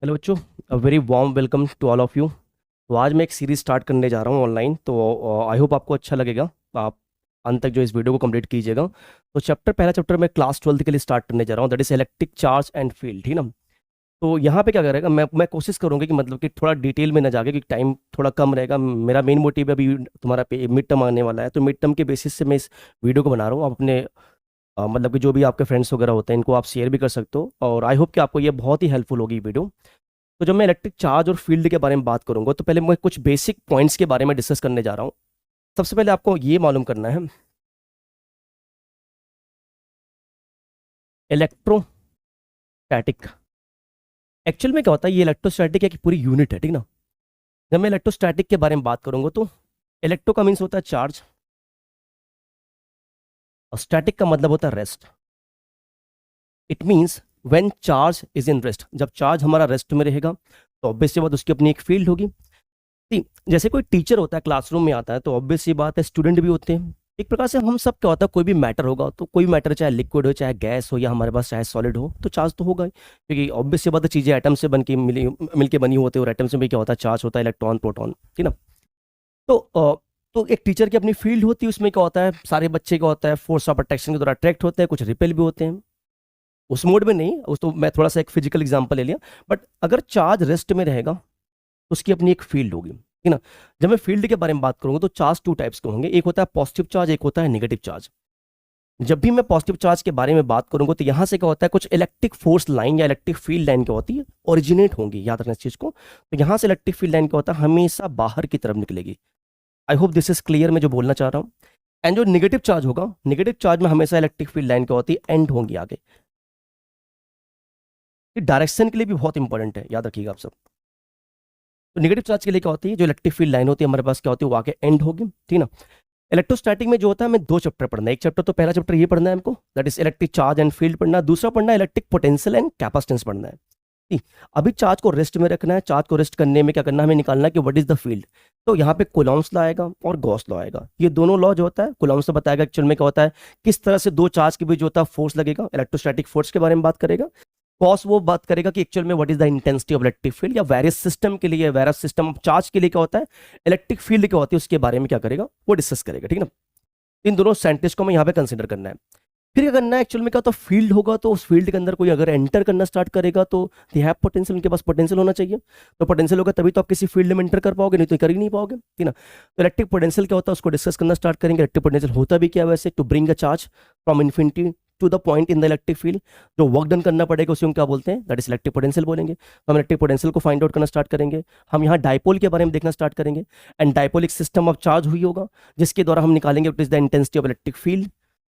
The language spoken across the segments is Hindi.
हेलो बच्चों, very warm welcome to all of you. तो आज मैं एक सीरीज स्टार्ट करने जा रहा हूँ ऑनलाइन, तो आई होप आपको अच्छा लगेगा। आप अंत तक जो इस वीडियो को कंप्लीट कीजिएगा। तो पहला चैप्टर मैं क्लास 12 के लिए स्टार्ट करने जा रहा हूँ, that is electric charge and field, ठीक ना। तो यहाँ पे क्या करेगा, मैं कोशिश करूँगा कि मतलब कि थोड़ा डिटेल में ना जाके, क्योंकि टाइम थोड़ा कम रहेगा। मेरा मेन मोटिव अभी तुम्हारा मिड टर्म आने वाला है, तो मिड टर्म के बेसिस से मैं इस वीडियो को बना रहा हूँ। आप अपने मतलब कि जो भी आपके फ्रेंड्स वगैरह होते हैं इनको आप शेयर भी कर सकते हो, और आई होप कि आपको ये बहुत ही हेल्पफुल होगी वीडियो। तो जब मैं इलेक्ट्रिक चार्ज और फील्ड के बारे में बात करूंगा, तो पहले मैं कुछ बेसिक पॉइंट्स के बारे में डिस्कस करने जा रहा हूँ। सबसे पहले आपको ये मालूम करना है, इलेक्ट्रोस्टैटिक एक्चुअल में क्या होता है। ये इलेक्ट्रोस्टैटिक एक पूरी यूनिट है, ठीक ना। जब मैं इलेक्ट्रोस्टैटिक के बारे में बात करूंगा, तो इलेक्ट्रो का मीन्स होता है चार्ज, और स्टैटिक का मतलब होता है rest. It means when charge is in rest, जब चार्ज हमारा रेस्ट में रहेगा तो ऑब्वियस सी बात उसकी अपनी एक फील्ड होगी। जैसे कोई टीचर होता है क्लासरूम में आता है, तो ऑब्वियस सी बात है स्टूडेंट भी होते हैं। एक प्रकार से हम सब क्या होता है, कोई भी मैटर होगा, तो कोई मैटर चाहे लिक्विड हो चाहे गैस हो या हमारे पास चाहे सॉलिड हो, तो चार्ज तो होगा ही, क्योंकि ऑब्वियस सी बात है चीजें एटम से बन के मिलके बनी होती है, और एटम से भी क्या होता है, चार्ज होता है, इलेक्ट्रॉन प्रोटॉन, ठीक ना। तो तो एक टीचर की अपनी फील्ड होती है, उसमें क्या होता है, सारे बच्चे का होता है फोर्स ऑफ अट्रैक्शन के द्वारा अट्रैक्ट होते हैं, कुछ रिपेल भी होते हैं। उस मोड में नहीं, उस तो मैं थोड़ा सा एक फिजिकल एग्जांपल ले लिया। बट अगर चार्ज रेस्ट में रहेगा तो उसकी अपनी एक फील्ड होगी, ठीक ना। जब मैं फील्ड के बारे में बात करूंगा, तो चार्ज टू टाइप्स के होंगे, एक होता है पॉजिटिव चार्ज, एक होता है नेगेटिव चार्ज। जब भी मैं पॉजिटिव चार्ज के बारे में बात करूंगा, तो यहां से क्या होता है, कुछ इलेक्ट्रिक फोर्स लाइन या इलेक्ट्रिक फील्ड लाइन क्या होती है, ओरिजिनेट होंगी, याद रखना इस चीज को। तो यहां से इलेक्ट्रिक फील्ड लाइन क्या होता है, हमेशा बाहर की तरफ निकलेगी। आई होप दिस इज क्लियर, मैं जो बोलना चाह रहा हूँ। एंड जो नेगेटिव चार्ज होगा, नेगेटिव चार्ज में हमेशा इलेक्ट्रिक फील्ड लाइन क्या होती है, एंड होंगी आगे। डायरेक्शन के लिए भी बहुत इंपॉर्टेंट है, याद रखिएगा आप सब। तो नेगेटिव चार्ज के लिए क्या होती है, जो इलेक्ट्रिक फील्ड लाइन होती है हमारे पास क्या होती है, वो आगे एंड होगी, ठीक ना। इलेक्ट्रोस्टैटिक में जो होता है, हमें दो चैप्टर पढ़ना है। एक चैप्टर तो पहला चैप्टर ये पढ़ना है हमको, that is electric charge and field पढ़ना है। दूसरा पढ़ना है इलेक्ट्रिक पोटेंशियल एंड कैपेसिटेंस पढ़ना है। ठीक। अभी चार्ज को रेस्ट में रखना है, चार्ज को रेस्ट करने में क्या करना है, हमें निकालना है कि व्हाट इज द फील्ड। तो यहाँ पे कुलॉम्स लॉ आएगा और गॉस लॉ आएगा। ये दोनों लॉ जो होता है, कुलॉम्स तो बताएगा एक्चुअल में क्या होता है, किस तरह से दो चार्ज के बीच जो होता है फोर्स लगेगा, इलेक्ट्रोस्टैटिक फोर्स के बारे में बात करेगा। कॉस वो बात करेगा कि एक्चुअल में what is the intensity of electric field, या वेरियस सिस्टम के लिए, वेरियस सिस्टम ऑफ चार्ज के लिए क्या होता है, इलेक्ट्रिक फील्ड क्या होती है, उसके बारे में क्या करेगा, वो डिस्कस करेगा, ठीक ना। इन दोनों साइंटिस्ट को हमें यहाँ पे कंसिडर करना है। फिर क्या करना है, एक्चुअल में क्या तो फील्ड होगा, तो उस फील्ड के अंदर कोई अगर एंटर करना स्टार्ट करेगा, तो दे हैव पोटेंशियल, उनके पास पोटेंशियल होना चाहिए। तो पोटेंशियल होगा तभी तो आप किसी फील्ड में एंटर कर पाओगे, नहीं तो कर ही नहीं पाओगे, ठीक ना। तो इलेक्ट्रिक पोटेंशियल क्या होता है, उसको डिस्कस करना स्टार्ट करेंगे। इलेक्ट्रिक पोटेंशियल होता भी क्या है वैसे, to bring a charge from infinity to the point in the electric field. जो वर्क डन करना पड़ेगा उसे हम क्या बोलते हैं, दैट इज इलेक्ट्रिक पोटेंशियल बोलेंगे। तो हम इलेक्ट्रिक पोटेंशियल को फाइंड आउट करना स्टार्ट करेंगे। हम यहाँ डायपोल के बारे में देखना स्टार्ट करेंगे। एंड डायपोल एक सिस्टम ऑफ चार्ज हुई होगा, जिसके द्वारा हम निकालेंगे what is the intensity of electric field,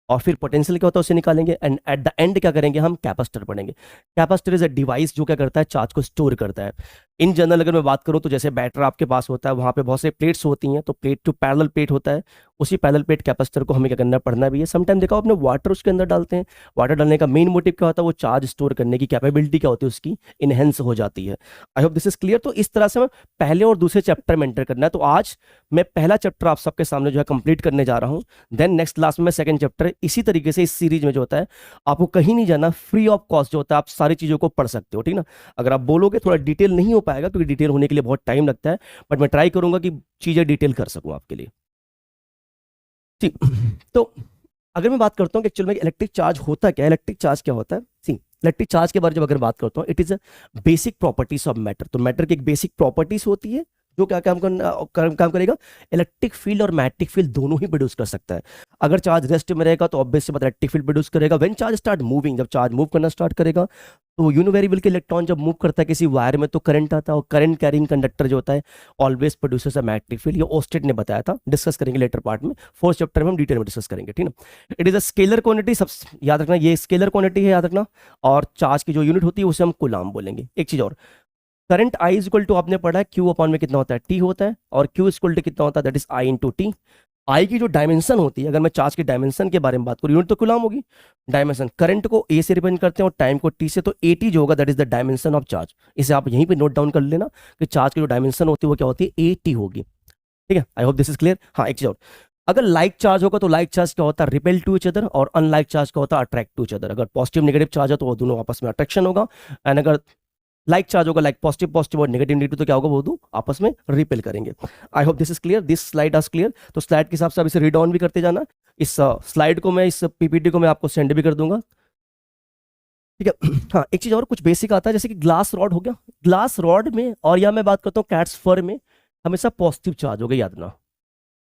और फिर पोटेंशियल क्या होता है उसे निकालेंगे। एंड एट द एंड क्या करेंगे, हम कैपेसिटर पढ़ेंगे। कैपेसिटर इज अ डिवाइस जो क्या करता है, चार्ज को स्टोर करता है। इन जनरल अगर मैं बात करूं, तो जैसे बैटर आपके पास होता है, वहां पे बहुत से प्लेट्स होती हैं, तो प्लेट टू पैरेलल प्लेट होता है। उसी पैरेलल प्लेट कैपेसिटर को हमें क्या करना है, पढ़ना भी है। समटाइम देखो आपने वाटर उसके अंदर डालते हैं। वाटर डालने का मेन मोटिव क्या होता है, वो चार्ज स्टोर करने की कैपेबिलिटी क्या होती है, उसकी इनहेंस हो जाती है। आई होप दिस इज क्लियर। तो इस तरह से मैं पहले और दूसरे चैप्टर में एंटर करना है। तो आज मैं पहला चैप्टर आप सबके सामने जो है कंप्लीट करने जा रहा हूँ। देन नेक्स्ट क्लास में सेकंड चैप्टर। इसी तरीके से इस सीरीज में जो होता है, आपको कहीं नहीं जाना, फ्री ऑफ कॉस्ट जो होता है आप सारी चीजों को पढ़ सकते हो, ठीक ना। अगर आप बोलोगे थोड़ा डिटेल नहीं हो पाएगा, क्योंकि डिटेल होने के लिए बहुत टाइम लगता है, बट मैं ट्राई करूंगा कि चीजें डिटेल कर सकूं आपके लिए, ठीक। तो अगर मैं बात करता हूँ कि एक्चुअल में इलेक्ट्रिक चार्ज होता क्या है, इलेक्ट्रिक चार्ज क्या होता है, सी इलेक्ट्रिक चार्ज के बारे में जब अगर बात करता हूँ, it is a basic properties of matter. तो मैटर की एक बेसिक प्रॉपर्टीज होती है, जो क्या काम करेगा, इलेक्ट्रिक फील्ड और मैग्नेटिक फील्ड दोनों ही प्रोड्यूस कर सकता है। अगर चार्ज रेस्ट में रहेगा तो ऑब्वियसली बात इलेक्ट्रिक फील्ड प्रोड्यूस करेगा। व्हेन चार्ज स्टार्ट मूविंग, जब चार्ज मूव करना स्टार्ट करेगा, तो यूनिवेरिएबल के इलेक्ट्रॉन जब मूव करता है किसी वायर में, तो करंट आता है, और करंट कैरिंग कंडक्टर जो होता है always produces a magnetic field. ये ओस्टेड ने बताया था, डिस्कस करेंगे लेटर पार्ट में, फोर्थ चैप्टर में हम डिटेल में डिस्कस करेंगे, ठीक ना। It is a scalar quantity, सब याद रखना, ये स्केलर क्वांटिटी है, याद रखना। और चार्ज की जो यूनिट होती है उसे हम कूलाम बोलेंगे। एक चीज और, current I is equal to, आपने पढ़ा है क्यू अपॉन में कितना होता है, टी होता है, और क्यू इज इक्वल टू कितना होता है, that is I into T. I की जो डायमेंशन होती है, अगर मैं चार्ज की डायमेंशन के बारे में बात करूं, यूनिट तो कूलम होगी, डायमेंशन करंट को ए से रिप्रेजेंट करते हैं और टाइम को टी से, तो ए टी जो होगा that is the dimension of charge. इसे आप यहीं पे नोट डाउन कर लेना कि चार्ज की जो डायमेंशन होती है वो क्या होती है, ए टी होगी, ठीक है। आई होप दिस इज क्लियर। हाँ, एक चीज और, अगर लाइक चार्ज होगा तो लाइक चार्ज क्या होता है, रिपेल टू इच अदर, और अनलाइक चार्ज क्या होता है, अट्रैक्ट टू इच अदर। अगर पॉजिटिव नेगेटिव चार्ज है तो वो दोनों आपस में अट्रैक्शन होगा। एंड अगर लाइक चार्ज होगा, लाइक पॉजिटिव पॉजिटिव और नेगेटिव नेगेटिव, तो क्या होगा वो दो आपस में रिपेल करेंगे। आई hope this is clear, this slide is clear. तो स्लाइड के हिसाब से आप इसे रीड ऑन भी करते जाना। इस स्लाइड को मैं, इस पीपीटी को मैं आपको सेंड भी कर दूंगा, ठीक है। हाँ, एक चीज और कुछ बेसिक आता है, जैसे कि ग्लास रॉड हो गया। ग्लास रॉड में, और यहाँ मैं बात करता हूँ कैट्स फर में, हमेशा पॉजिटिव चार्ज होगा, याद रखना।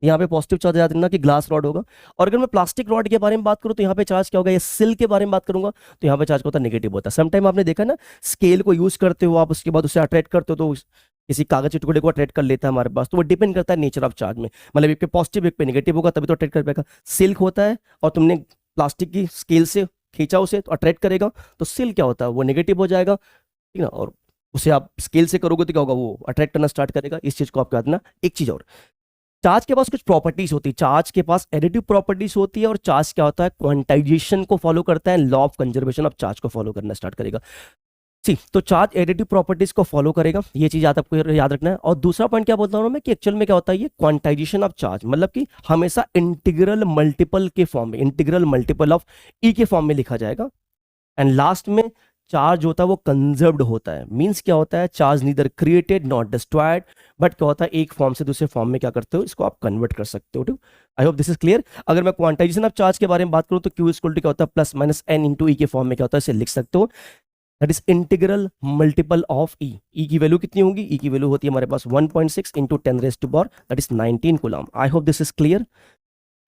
यहाँ पे पॉजिटिव चार्ज याद रखना कि ग्लास रॉड होगा। और अगर मैं प्लास्टिक रॉड के बारे में बात करूँ तो यहाँ पे चार्ज क्या होगा, या सिल्क के बारे में बात करूंगा तो यहाँ पे चार्ज होता है नेगेटिव होता है। समटाइम आपने देखा ना, स्केल को यूज करते हो आप, उसके बाद उसे अट्रैक्ट करते हो तो किसी कागज के टुकड़े को अट्रैक्ट कर लेता है हमारे पास, तो वो डिपेंड करता है नेचर ऑफ चार्ज में। मतलब एक पे पॉजिटिव एक पे नेगेटिव होगा तभी तो अट्रैक्ट कर पाएगा। सिल्क होता है और तुमने प्लास्टिक की स्केल से खींचा उसे तो अट्रैक्ट करेगा, तो सिल्क क्या होता है, वो नेगेटिव हो जाएगा, ठीक है ना। और उसे आप स्केल से करोगे तो क्या होगा, वो अट्रैक्ट करना स्टार्ट करेगा। इस चीज को आपको याद रखना। एक चीज और, चार्ज के पास कुछ प्रॉपर्टीज होती है। चार्ज के पास एडिटिव प्रॉपर्टीज होती है, और चार्ज क्या होता है, क्वांटाइजेशन को फॉलो करता है, law of conservation of charge को फॉलो करना स्टार्ट करेगा। सी, तो चार्ज एडिटिव प्रॉपर्टीज को फॉलो करेगा, ये चीज आपको याद रखना है। और दूसरा पॉइंट क्या बोलता हूं मैं, कि एक्चुअल में क्या होता है, ये क्वांटाइजेशन ऑफ चार्ज, मतलब कि हमेशा इंटीग्रल मल्टीपल के फॉर्म में, इंटीग्रल मल्टीपल ऑफ ई के फॉर्म में लिखा जाएगा। एंड लास्ट में चार्ज होता है वो कंजर्व्ड होता है। मींस क्या होता है, charge neither created not destroyed, but क्या होता है, एक फॉर्म से दूसरे फॉर्म में क्या करते हो, इसको आप कन्वर्ट कर सकते हो। आई होप दिस इज क्लियर। अगर मैं क्वांटाइजेशन ऑफ चार्ज के बारे में बात करूं तो क्यू इक्वल टू क्या होता है, प्लस माइनस एन इंटू ई के फॉर्म में क्या होता है, इसे लिख सकते हो। That is integral multiple of E. E की वैल्यू कितनी होगी, ई की वैल्यू होती है हमारे पास 1.6 into 10⁻⁴, that is 19 coulomb. I hope this is clear.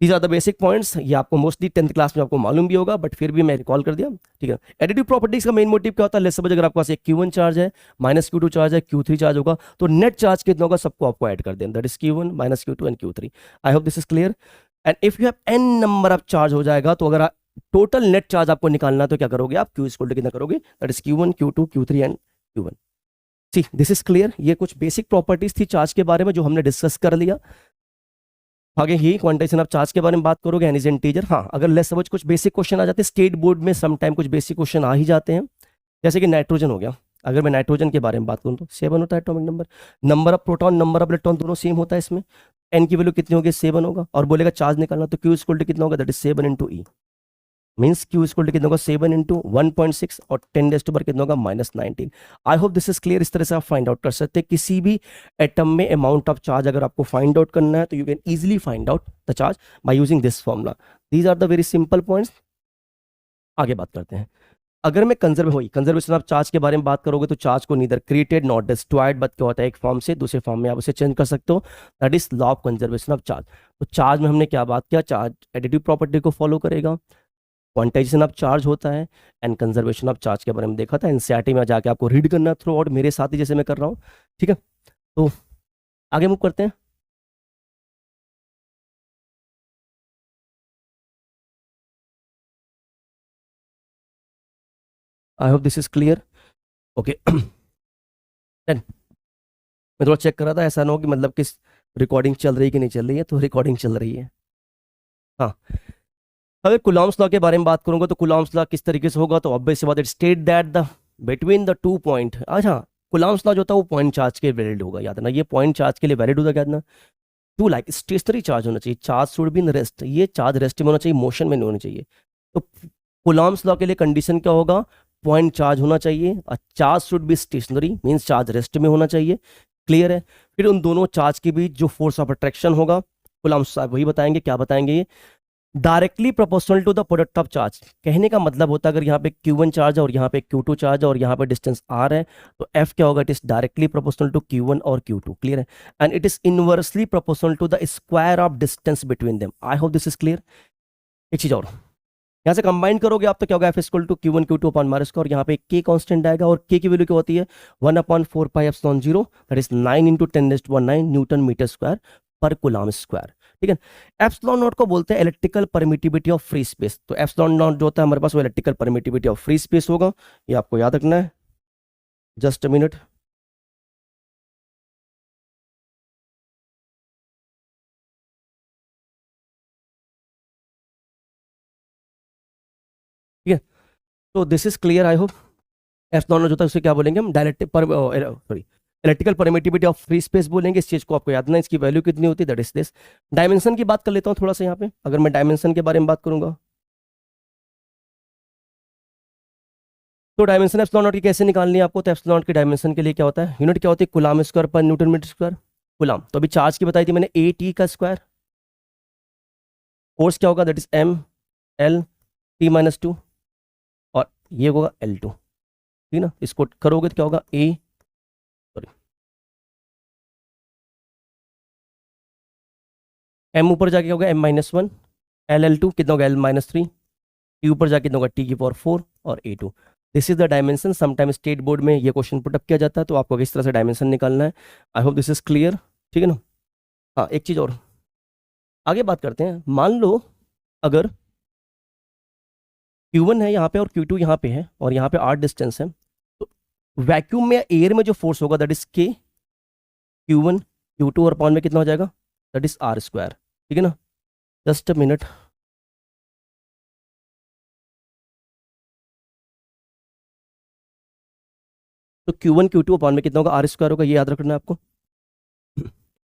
These are the basic points. ये आपको मोस्टली 10th क्लास में आपको मालूम भी होगा, बट फिर भी मैं रिकॉल कर दिया, ठीक है। एडिटिव प्रॉपर्टीज का मेन मोटिव क्या होता है, लेट्स सपोज अगर आपके पास एक Q1 चार्ज है, माइनस Q2 चार्ज है, Q3 चार्ज होगा, तो नेट चार्ज कितना होगा, सबको आपको ऐड कर देना, that is Q1 minus Q2 and Q3। I hope this is clear. And if you have n number of charge हो जाएगा, तो अगर टोटल नेट चार्ज आपको निकालना है तो क्या करोगे आप, Q इक्वल टू कितना करोगे, that is Q1 Q2 Q3 and Q1। See, this is clear. ये कुछ बेसिक प्रॉपर्टीज थी चार्ज के बारे में जो हमने डिस्कस कर लिया। आगे ही क्वांटाइजेशन ऑफ चार्ज के बारे में बात करोगे, एन इज इंटीजर। हाँ, अगर लेट्स सपोज कुछ बेसिक क्वेश्चन आ जाते हैं स्टेट बोर्ड में, सम टाइम कुछ बेसिक क्वेश्चन आ ही जाते हैं, जैसे कि नाइट्रोजन हो गया। अगर मैं नाइट्रोजन के बारे में बात करूँ तो 7 होता है atomic number, number of proton number of electron दोनों सेम होता है इसमें। एन की वैल्यू कितनी होगी, 7 होगा, और बोलेगा चार्ज निकालना तो क्यू इक्वल टू कितना होगा, that is 7 into E. Means Q equal to कितना होगा, 7 इंटू 1.6 और 10⁻⁴ कितना होगा, -19। आई होप दिस इज क्लियर। इस तरह से आप फाइंड आउट कर सकते हैं किसी भी एटम में अमाउंट ऑफ चार्ज। अगर आपको फाइंड आउट करना है तो you can easily find out the charge by using this formula. These are the very simple points. आगे बात करते हैं। अगर मैं कंजर्वेशन ऑफ चार्ज के बारे में बात करोगे तो चार्ज को neither created not destroyed, but क्या होता है, एक फॉर्म से दूसरे फॉर्म में आप उसे चेंज कर सकते हो, that is law of conservation of charge. तो चार्ज में हमने क्या बात किया, चार्ज एडिटिव प्रॉपर्टी को फॉलो करेगा, क्वांटाइजेशन ऑफ चार्ज होता है, एंड कंजर्वेशन ऑफ चार्ज के बारे में देखा था। एनसीईआरटी में जाके आपको रीड करना थ्रू आउट, मेरे साथ ही जैसे मैं कर रहा हूँ, ठीक है। तो आगे मूव करते हैं। I hope this is clear, okay. Then मैं थोड़ा चेक कर रहा था, ऐसा ना हो कि मतलब किस रिकॉर्डिंग चल रही है कि नहीं चल रही है, तो रिकॉर्डिंग चल रही है। हाँ, अगर कुलॉम्स लॉ के बारे में बात करूंगा तो कुलॉम्स लॉ किस तरीके से होगा, तो ऑब्वियस सी बात है, state that the between the 2 point. अच्छा, कुलॉम्स लॉ जो होता है वो पॉइंट चार्ज के वैलिड होगा, याद ना, ये पॉइंट चार्ज के लिए वैलिड होगा, याद ना। टू लाइक स्टेशनरी चार्ज होना चाहिए, charge should be in rest, ये चार्ज रेस्ट में होना चाहिए, मोशन में नहीं होना चाहिए। तो कुलॉम्स लॉ के लिए कंडीशन क्या होगा, पॉइंट चार्ज होना चाहिए, और charge should be stationary, means charge rest में होना चाहिए। क्लियर है। फिर उन दोनों चार्ज के बीच जो फोर्स ऑफ अट्रैक्शन होगा, कुलॉम्स वही बताएंगे, क्या बताएंगे, ये directly proportional to the product of charge. कहने का मतलब होता है अगर यहाँ पे Q1 चार्ज है और यहाँ पे Q2 चार्ज है और यहाँ पे डिस्टेंस R है, तो F क्या होगा, it is directly proportional to Q1 और Q2। क्लियर है। And it is inversely proportional to the square of distance between them. I hope this is clear. एक चीज और, यहाँ से कंबाइन करोगे आप तो क्या होगा, F equal to Q1 Q2 upon मार स्क्वायर, यहाँ पे K कांस्टेंट आएगा, और K की वैल्यू क्या होती है, 1/4πε0, that is 9 into 10⁻⁹ newton metre square पर कूलम स्क्वायर। ठीक है। एप्सिलॉन नॉट को बोलते हैं electrical permittivity of free space. तो एप्सिलॉन नॉट जो होता है हमारे पास वो electrical permittivity of free space होगा, ये आपको याद रखना है। Just a minute. ठीक है, तो this is clear I hope. Epsilon naught जो होता है उसे क्या बोलेंगे हम, डायरेक्ट पर sorry electrical permittivity of free space बोलेंगे। इस चीज को आपको याद रखना है, इसकी वैल्यू कितनी होती है, दैट इज दिस। डायमेंशन की बात कर लेता हूँ थोड़ा सा यहाँ पे, अगर मैं डायमेंशन के बारे में बात करूंगा तो डायमेंशन एप्सिलॉन नॉट की कैसे निकालनी है आपको? तो एप्सिलॉन नॉट की डायमेंशन के लिए क्या होता है, यूनिट क्या होती है, कूलाम स्क्वायर पर न्यूटन मीटर स्क्वायर, कूलाम। तो अभी चार्ज की बताई थी मैंने, ए टी का स्क्वायर, फोर्स क्या होगा, that is M L T minus two, और ये होगा एल टू, ठीक ना। इसको करोगे तो क्या होगा, ए, सॉरी, एम ऊपर जाके क्या होगा, M minus one, L two कितना होगा, एल माइनस थ्री, टी ऊपर जाके कितना होगा, टी की पावर फोर, और A two. This is the dimension. Sometime state board में ये क्वेश्चन पुटअप किया जाता है, तो आपको किस तरह से डायमेंशन निकालना है। आई होप दिस इज क्लियर, ठीक है ना। हाँ, एक चीज और आगे बात करते हैं। मान लो अगर Q1 है यहाँ पे और Q2 यहाँ पे है और यहाँ पे R डिस्टेंस है, तो वैक्यूम में एयर में जो फोर्स होगा that is K Q1 Q2 और अपॉन में कितना हो जाएगा, दैट इज R स्क्वायर, ठीक है ना। जस्ट अ मिनट, तो Q1 Q2 अपॉन में कितना होगा, R स्क्वायर होगा, ये याद रखना है आपको।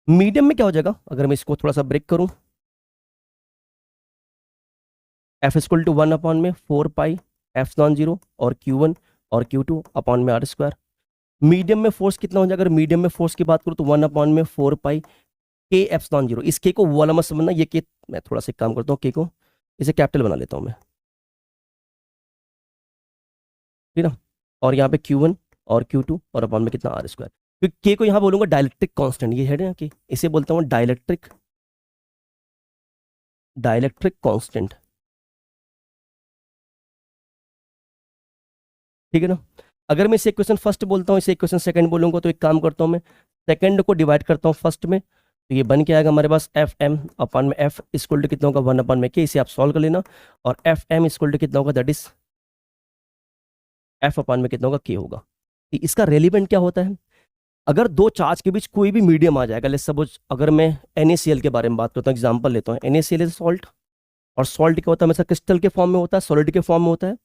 मीडियम में क्या हो जाएगा, अगर मैं इसको थोड़ा सा ब्रेक करूं, F equal to one upon में four pi F non zero और Q1 और Q2 अपॉन में R स्क्वायर। मीडियम में फोर्स कितना हो जाएगा, अगर मीडियम में फोर्स की बात करूं तो वन अपॉन में फोर पाई के एप्सिलॉन जीरो। इस के को वो वाला मत समझना, ये के मैं थोड़ा सा काम करता हूँ, के को इसे कैपिटल बना लेता हूँ मैं, ठीक है ना। और यहाँ पे Q1 और Q2 और अपॉन में कितना, R स्क्वायर। क्योंकि के को यहाँ बोलूंगा डाइलेक्ट्रिक कांस्टेंट, ये है ना कि इसे बोलता हूँ डाइलेक्ट्रिक, डाइलेक्ट्रिक कांस्टेंट, ठीक है ना। अगर मैं इसे इक्वेशन फर्स्ट बोलता हूँ, इसे इक्वेशन सेकंड बोलूंगा, तो एक काम करता हूँ मैं, सेकंड को डिवाइड करता हूँ फर्स्ट में, तो ये बन के आएगा हमारे पास एफ एम अपॉन में एफ इक्वल टू कितना होगा, वन अपॉन में के, इसे आप सॉल्व कर लेना। और एफ एम इक्वल टू कितना होगा, दैट इज एफ अपॉन में कितना होगा, के होगा। इसका रेलिवेंट क्या होता है, अगर दो चार्ज के बीच कोई भी मीडियम आ जाएगा, लेट्स सपोज अगर मैं NaCl के बारे में बात करता हूँ, एग्जांपल लेता हूँ, NaCl इज सॉल्ट, और सॉल्ट क्या होता है हमेशा क्रिस्टल के फॉर्म में होता है, सॉलिड के फॉर्म में होता है।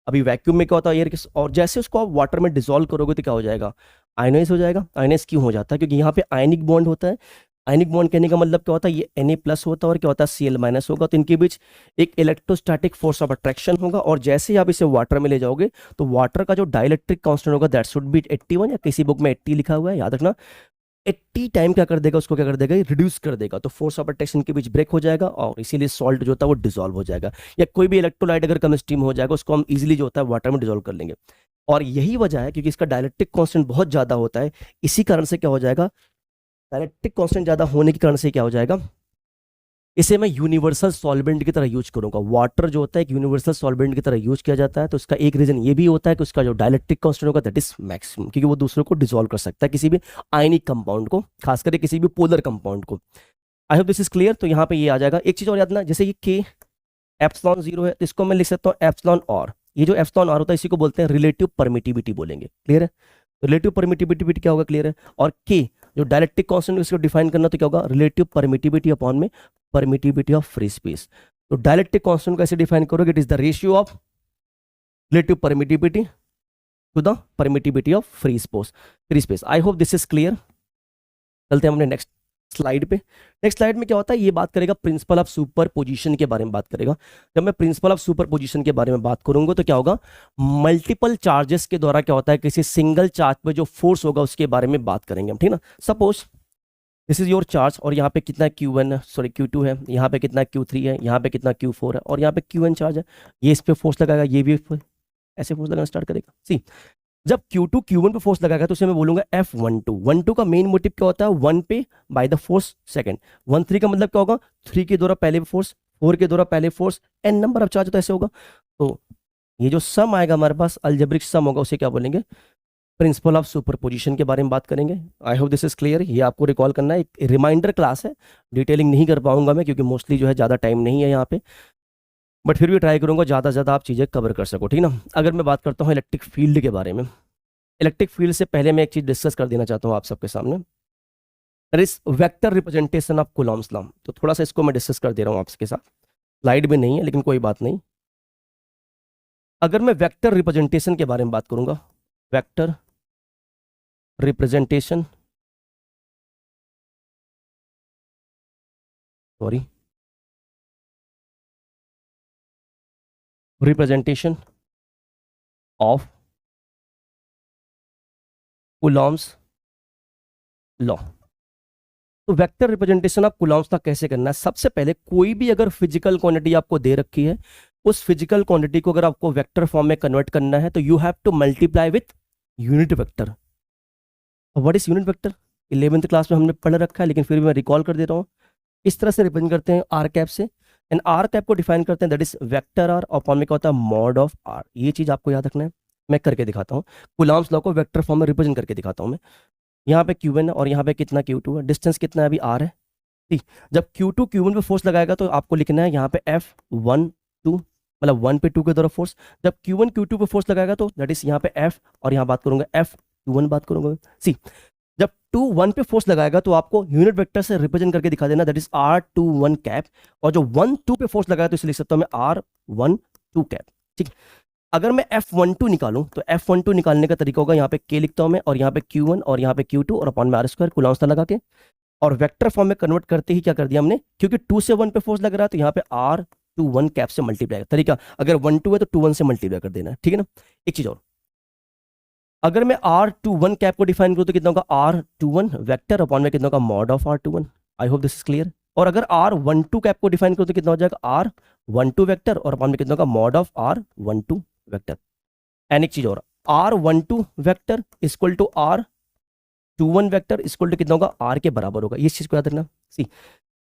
अभी वैक्यूम में क्या होता है, एयर के, और जैसे उसको आप वाटर में डिसॉल्व करोगे तो क्या हो जाएगा, आयनाइज हो जाएगा। आयनाइज क्यों हो जाता है, क्योंकि यहाँ पे आयनिक बॉन्ड होता है। आयनिक बॉन्ड कहने का मतलब क्या होता है, ये Na प्लस होता है और क्या होता है, Cl माइनस होगा, तो इनके बीच एक इलेक्ट्रोस्टैटिक फोर्स ऑफ अट्रैक्शन होगा, और जैसे ही आप इसे वाटर में ले जाओगे तो वाटर का जो डाइलेक्ट्रिक कांस्टेंट होगा दैट शुड बी 81, या किसी बुक में 80 लिखा हुआ है, याद रखना। 80 टाइम क्या कर देगा, उसको क्या कर देगा, रिड्यूस कर देगा, तो फोर्स ऑफ अट्रैक्शन के बीच ब्रेक हो जाएगा, और इसीलिए सॉल्ट जो होता है वो डिसॉल्व हो जाएगा। या कोई भी इलेक्ट्रोलाइट अगर कम स्टीम हो जाएगा, उसको हम इजीली जो होता है वाटर में डिसॉल्व कर लेंगे। और यही वजह है क्योंकि इसका डायलेक्ट्रिक कांस्टेंट बहुत ज्यादा होता है, इसी कारण से क्या हो जाएगा, डायलेक्ट्रिक कांस्टेंट ज्यादा होने के कारण से क्या हो जाएगा, इसे मैं यूनिवर्सल सॉल्वेंट की तरह यूज करूंगा। वाटर जो होता है एक यूनिवर्सल सॉल्वेंट की तरह यूज किया जाता है, तो इसका एक रीजन ये भी होता है कि उसका जो डायलेक्ट्रिक कांस्टेंट होगा दैट इज मैक्सिमम, क्योंकि वो दूसरे को डिसॉल्व कर सकता है, किसी भी आयनिक कंपाउंड को, खास करके किसी भी पोलर कंपाउंड को। आई होप दिस इज क्लियर। तो यहाँ पे ये आ जाएगा। एक चीज और याद ना, जैसे ये के एप्सिलॉन जीरो है, तो इसको मैं लिख सकता हूँ एप्सिलॉन और, ये जो एप्सिलॉन आर होता है इसी को बोलते हैं रिलेटिव परमिटिविटी बोलेंगे, क्लियर है। रिलेटिव परमिटिविटी क्या होगा, क्लियर है। और के जो डायलेक्ट्रिक कांस्टेंट इसको डिफाइन करना, तो क्या होगा, रिलेटिव परमिटिविटी अपॉन में परमिटिविटी ऑफ फ्री स्पेस। तो डायलेक्ट्रिक कांस्टेंट कैसे डिफाइन करोगे, it is the ratio of relative permittivity to the permittivity of free space. I hope this is clear. चलते हैं अपने नेक्स्ट स्लाइड पे। नेक्स्ट स्लाइड में क्या होता है, ये बात करेगा प्रिंसिपल ऑफ सुपर पोजिशन के बारे में बात करेगा। जब मैं प्रिंसिपल ऑफ सुपर पोजिशन के बारे में बात करूंगा तो क्या होगा, मल्टीपल चार्जेस के द्वारा क्या होता है, किसी सिंगल चार्ज पे जो फोर्स होगा उसके बारे में बात करेंगे हम, ठीक ना। Suppose this is your charge, और यहाँ पे कितना Q1 है, सॉरी Q2 है, यहाँ पे कितना Q3 है, यहाँ पे कितना Q4 है, और यहाँ पे Qn चार्ज है। ये इस पे फोर्स लगाएगा, ये भी ऐसे फोर्स लगाना स्टार्ट करेगा। सी, जब Q2 Q1 पे फोर्स लगाएगा तो उसे मैं बोलूंगा F12। 12 का मेन मोटिव क्या होता है, 1 पे बाय द फोर्स सेकंड। 13 का मतलब क्या होगा, 3 के द्वारा पहले फोर्स, 4 के द्वारा पहले force, N number of charge, तो ऐसे होगा। तो ये जो सम आएगा हमारे पास, अलजेब्रिक सम होगा, उसे क्या बोलेंगे, प्रिंसिपल ऑफ सुपरपोजिशन के बारे में बात करेंगे। आई होप दिस इज क्लियर। ये आपको रिकॉल करना है, एक रिमाइंडर क्लास है, डिटेलिंग नहीं कर पाऊंगा मैं क्योंकि मोस्टली जो है ज़्यादा टाइम नहीं है यहाँ पे, बट फिर भी ट्राई करूंगा ज़्यादा से ज़्यादा आप चीज़ें कवर कर सको, ठीक ना। अगर मैं बात करता हूँ इलेक्ट्रिक फील्ड के बारे में, इलेक्ट्रिक फील्ड से पहले मैं एक चीज़ डिस्कस कर देना चाहता हूँ आप सबके सामने, इस vector representation of Coulomb's law. तो थोड़ा सा इसको मैं डिस्कस कर दे रहा हूँ आपके साथ, स्लाइड में नहीं है लेकिन कोई बात नहीं। अगर मैं वेक्टर रिप्रेजेंटेशन के बारे में बात करूंगा, vector representation, sorry, representation of Coulomb's law. तो वेक्टर रिप्रेजेंटेशन ऑफ कूलॉम्स का कैसे करना है? सबसे पहले कोई भी अगर फिजिकल क्वांटिटी आपको दे रखी है, उस फिजिकल क्वांटिटी को अगर आपको वेक्टर फॉर्म में कन्वर्ट करना है तो you have to multiply with unit vector. What is unit vector? 11th class में हमने पढ़ रखा है, लेकिन फिर भी मैं रिकॉल कर दे रहा हूँ। इस तरह से रिप्रेजेंट करते हैं आर कैप से, एंड आर कैप को डिफाइन करते हैं that is vector R upon में क्या होता है मॉड ऑफ आर। ये चीज आपको याद रखना है। मैं करके दिखाता हूँ, कूलॉम्स लॉ को वेक्टर फॉर्म में रिप्रेजेंट करके दिखाता हूँ मैं। यहाँ पे Q1 है और यहाँ पे कितना Q2 है, डिस्टेंस कितना है अभी R है। ठीक, जब Q2 Q1 पे फोर्स लगाएगा तो आपको लिखना है यहाँ पे F1 2, मतलब 1 पे 2 की तरफ फोर्स। जब Q1 Q2 पे फोर्स लगाएगा तो दैट इज यहाँ पे F, और यहाँ बात करूंगा F21 बात करूंगा। सी, जब 2 1 पे फोर्स लगाएगा तो आपको यूनिट वेक्टर से रिप्रेजेंट करके दिखा देना दैट इज R21 कैप, और जो 1 2 पे फोर्स लगाया तो इसे लिख सकता हूँ मैं R12 कैप। ठीक, अगर मैं F12 निकालूं तो F12 निकालने का तरीका होगा, यहाँ पे K लिखता हूं मैं, और यहाँ पे Q1 और यहाँ पे Q2 और अपॉन में R स्क्वायर कूलॉम्स लगा के, और वेक्टर फॉर्म में कन्वर्ट करते ही क्या कर दिया हमने, क्योंकि 2 से 1 पे फोर्स लग रहा है तो यहाँ पे R21 कैप से मल्टीप्लाई तरीका, अगर 1 2 है तो 2 1 से मल्टीप्लाई कर देना है। ठीक है ना। एक चीज और, अगर मैं R21 कैप को डिफाइन करूँ तो कितना होगा R21 वेक्टर अपॉन में कितना होगा mod of R21। I hope this is clear. और अगर R12 कैप को डिफाइन करूँ तो कितना हो जाएगा R12 वेक्टर और अपॉन में कितना होगा mod of R12 vector. And एक चीज और, R12 vector equal to R21 vector equal to कितना होगा R के बराबर होगा। इस चीज को याद रखना। सी,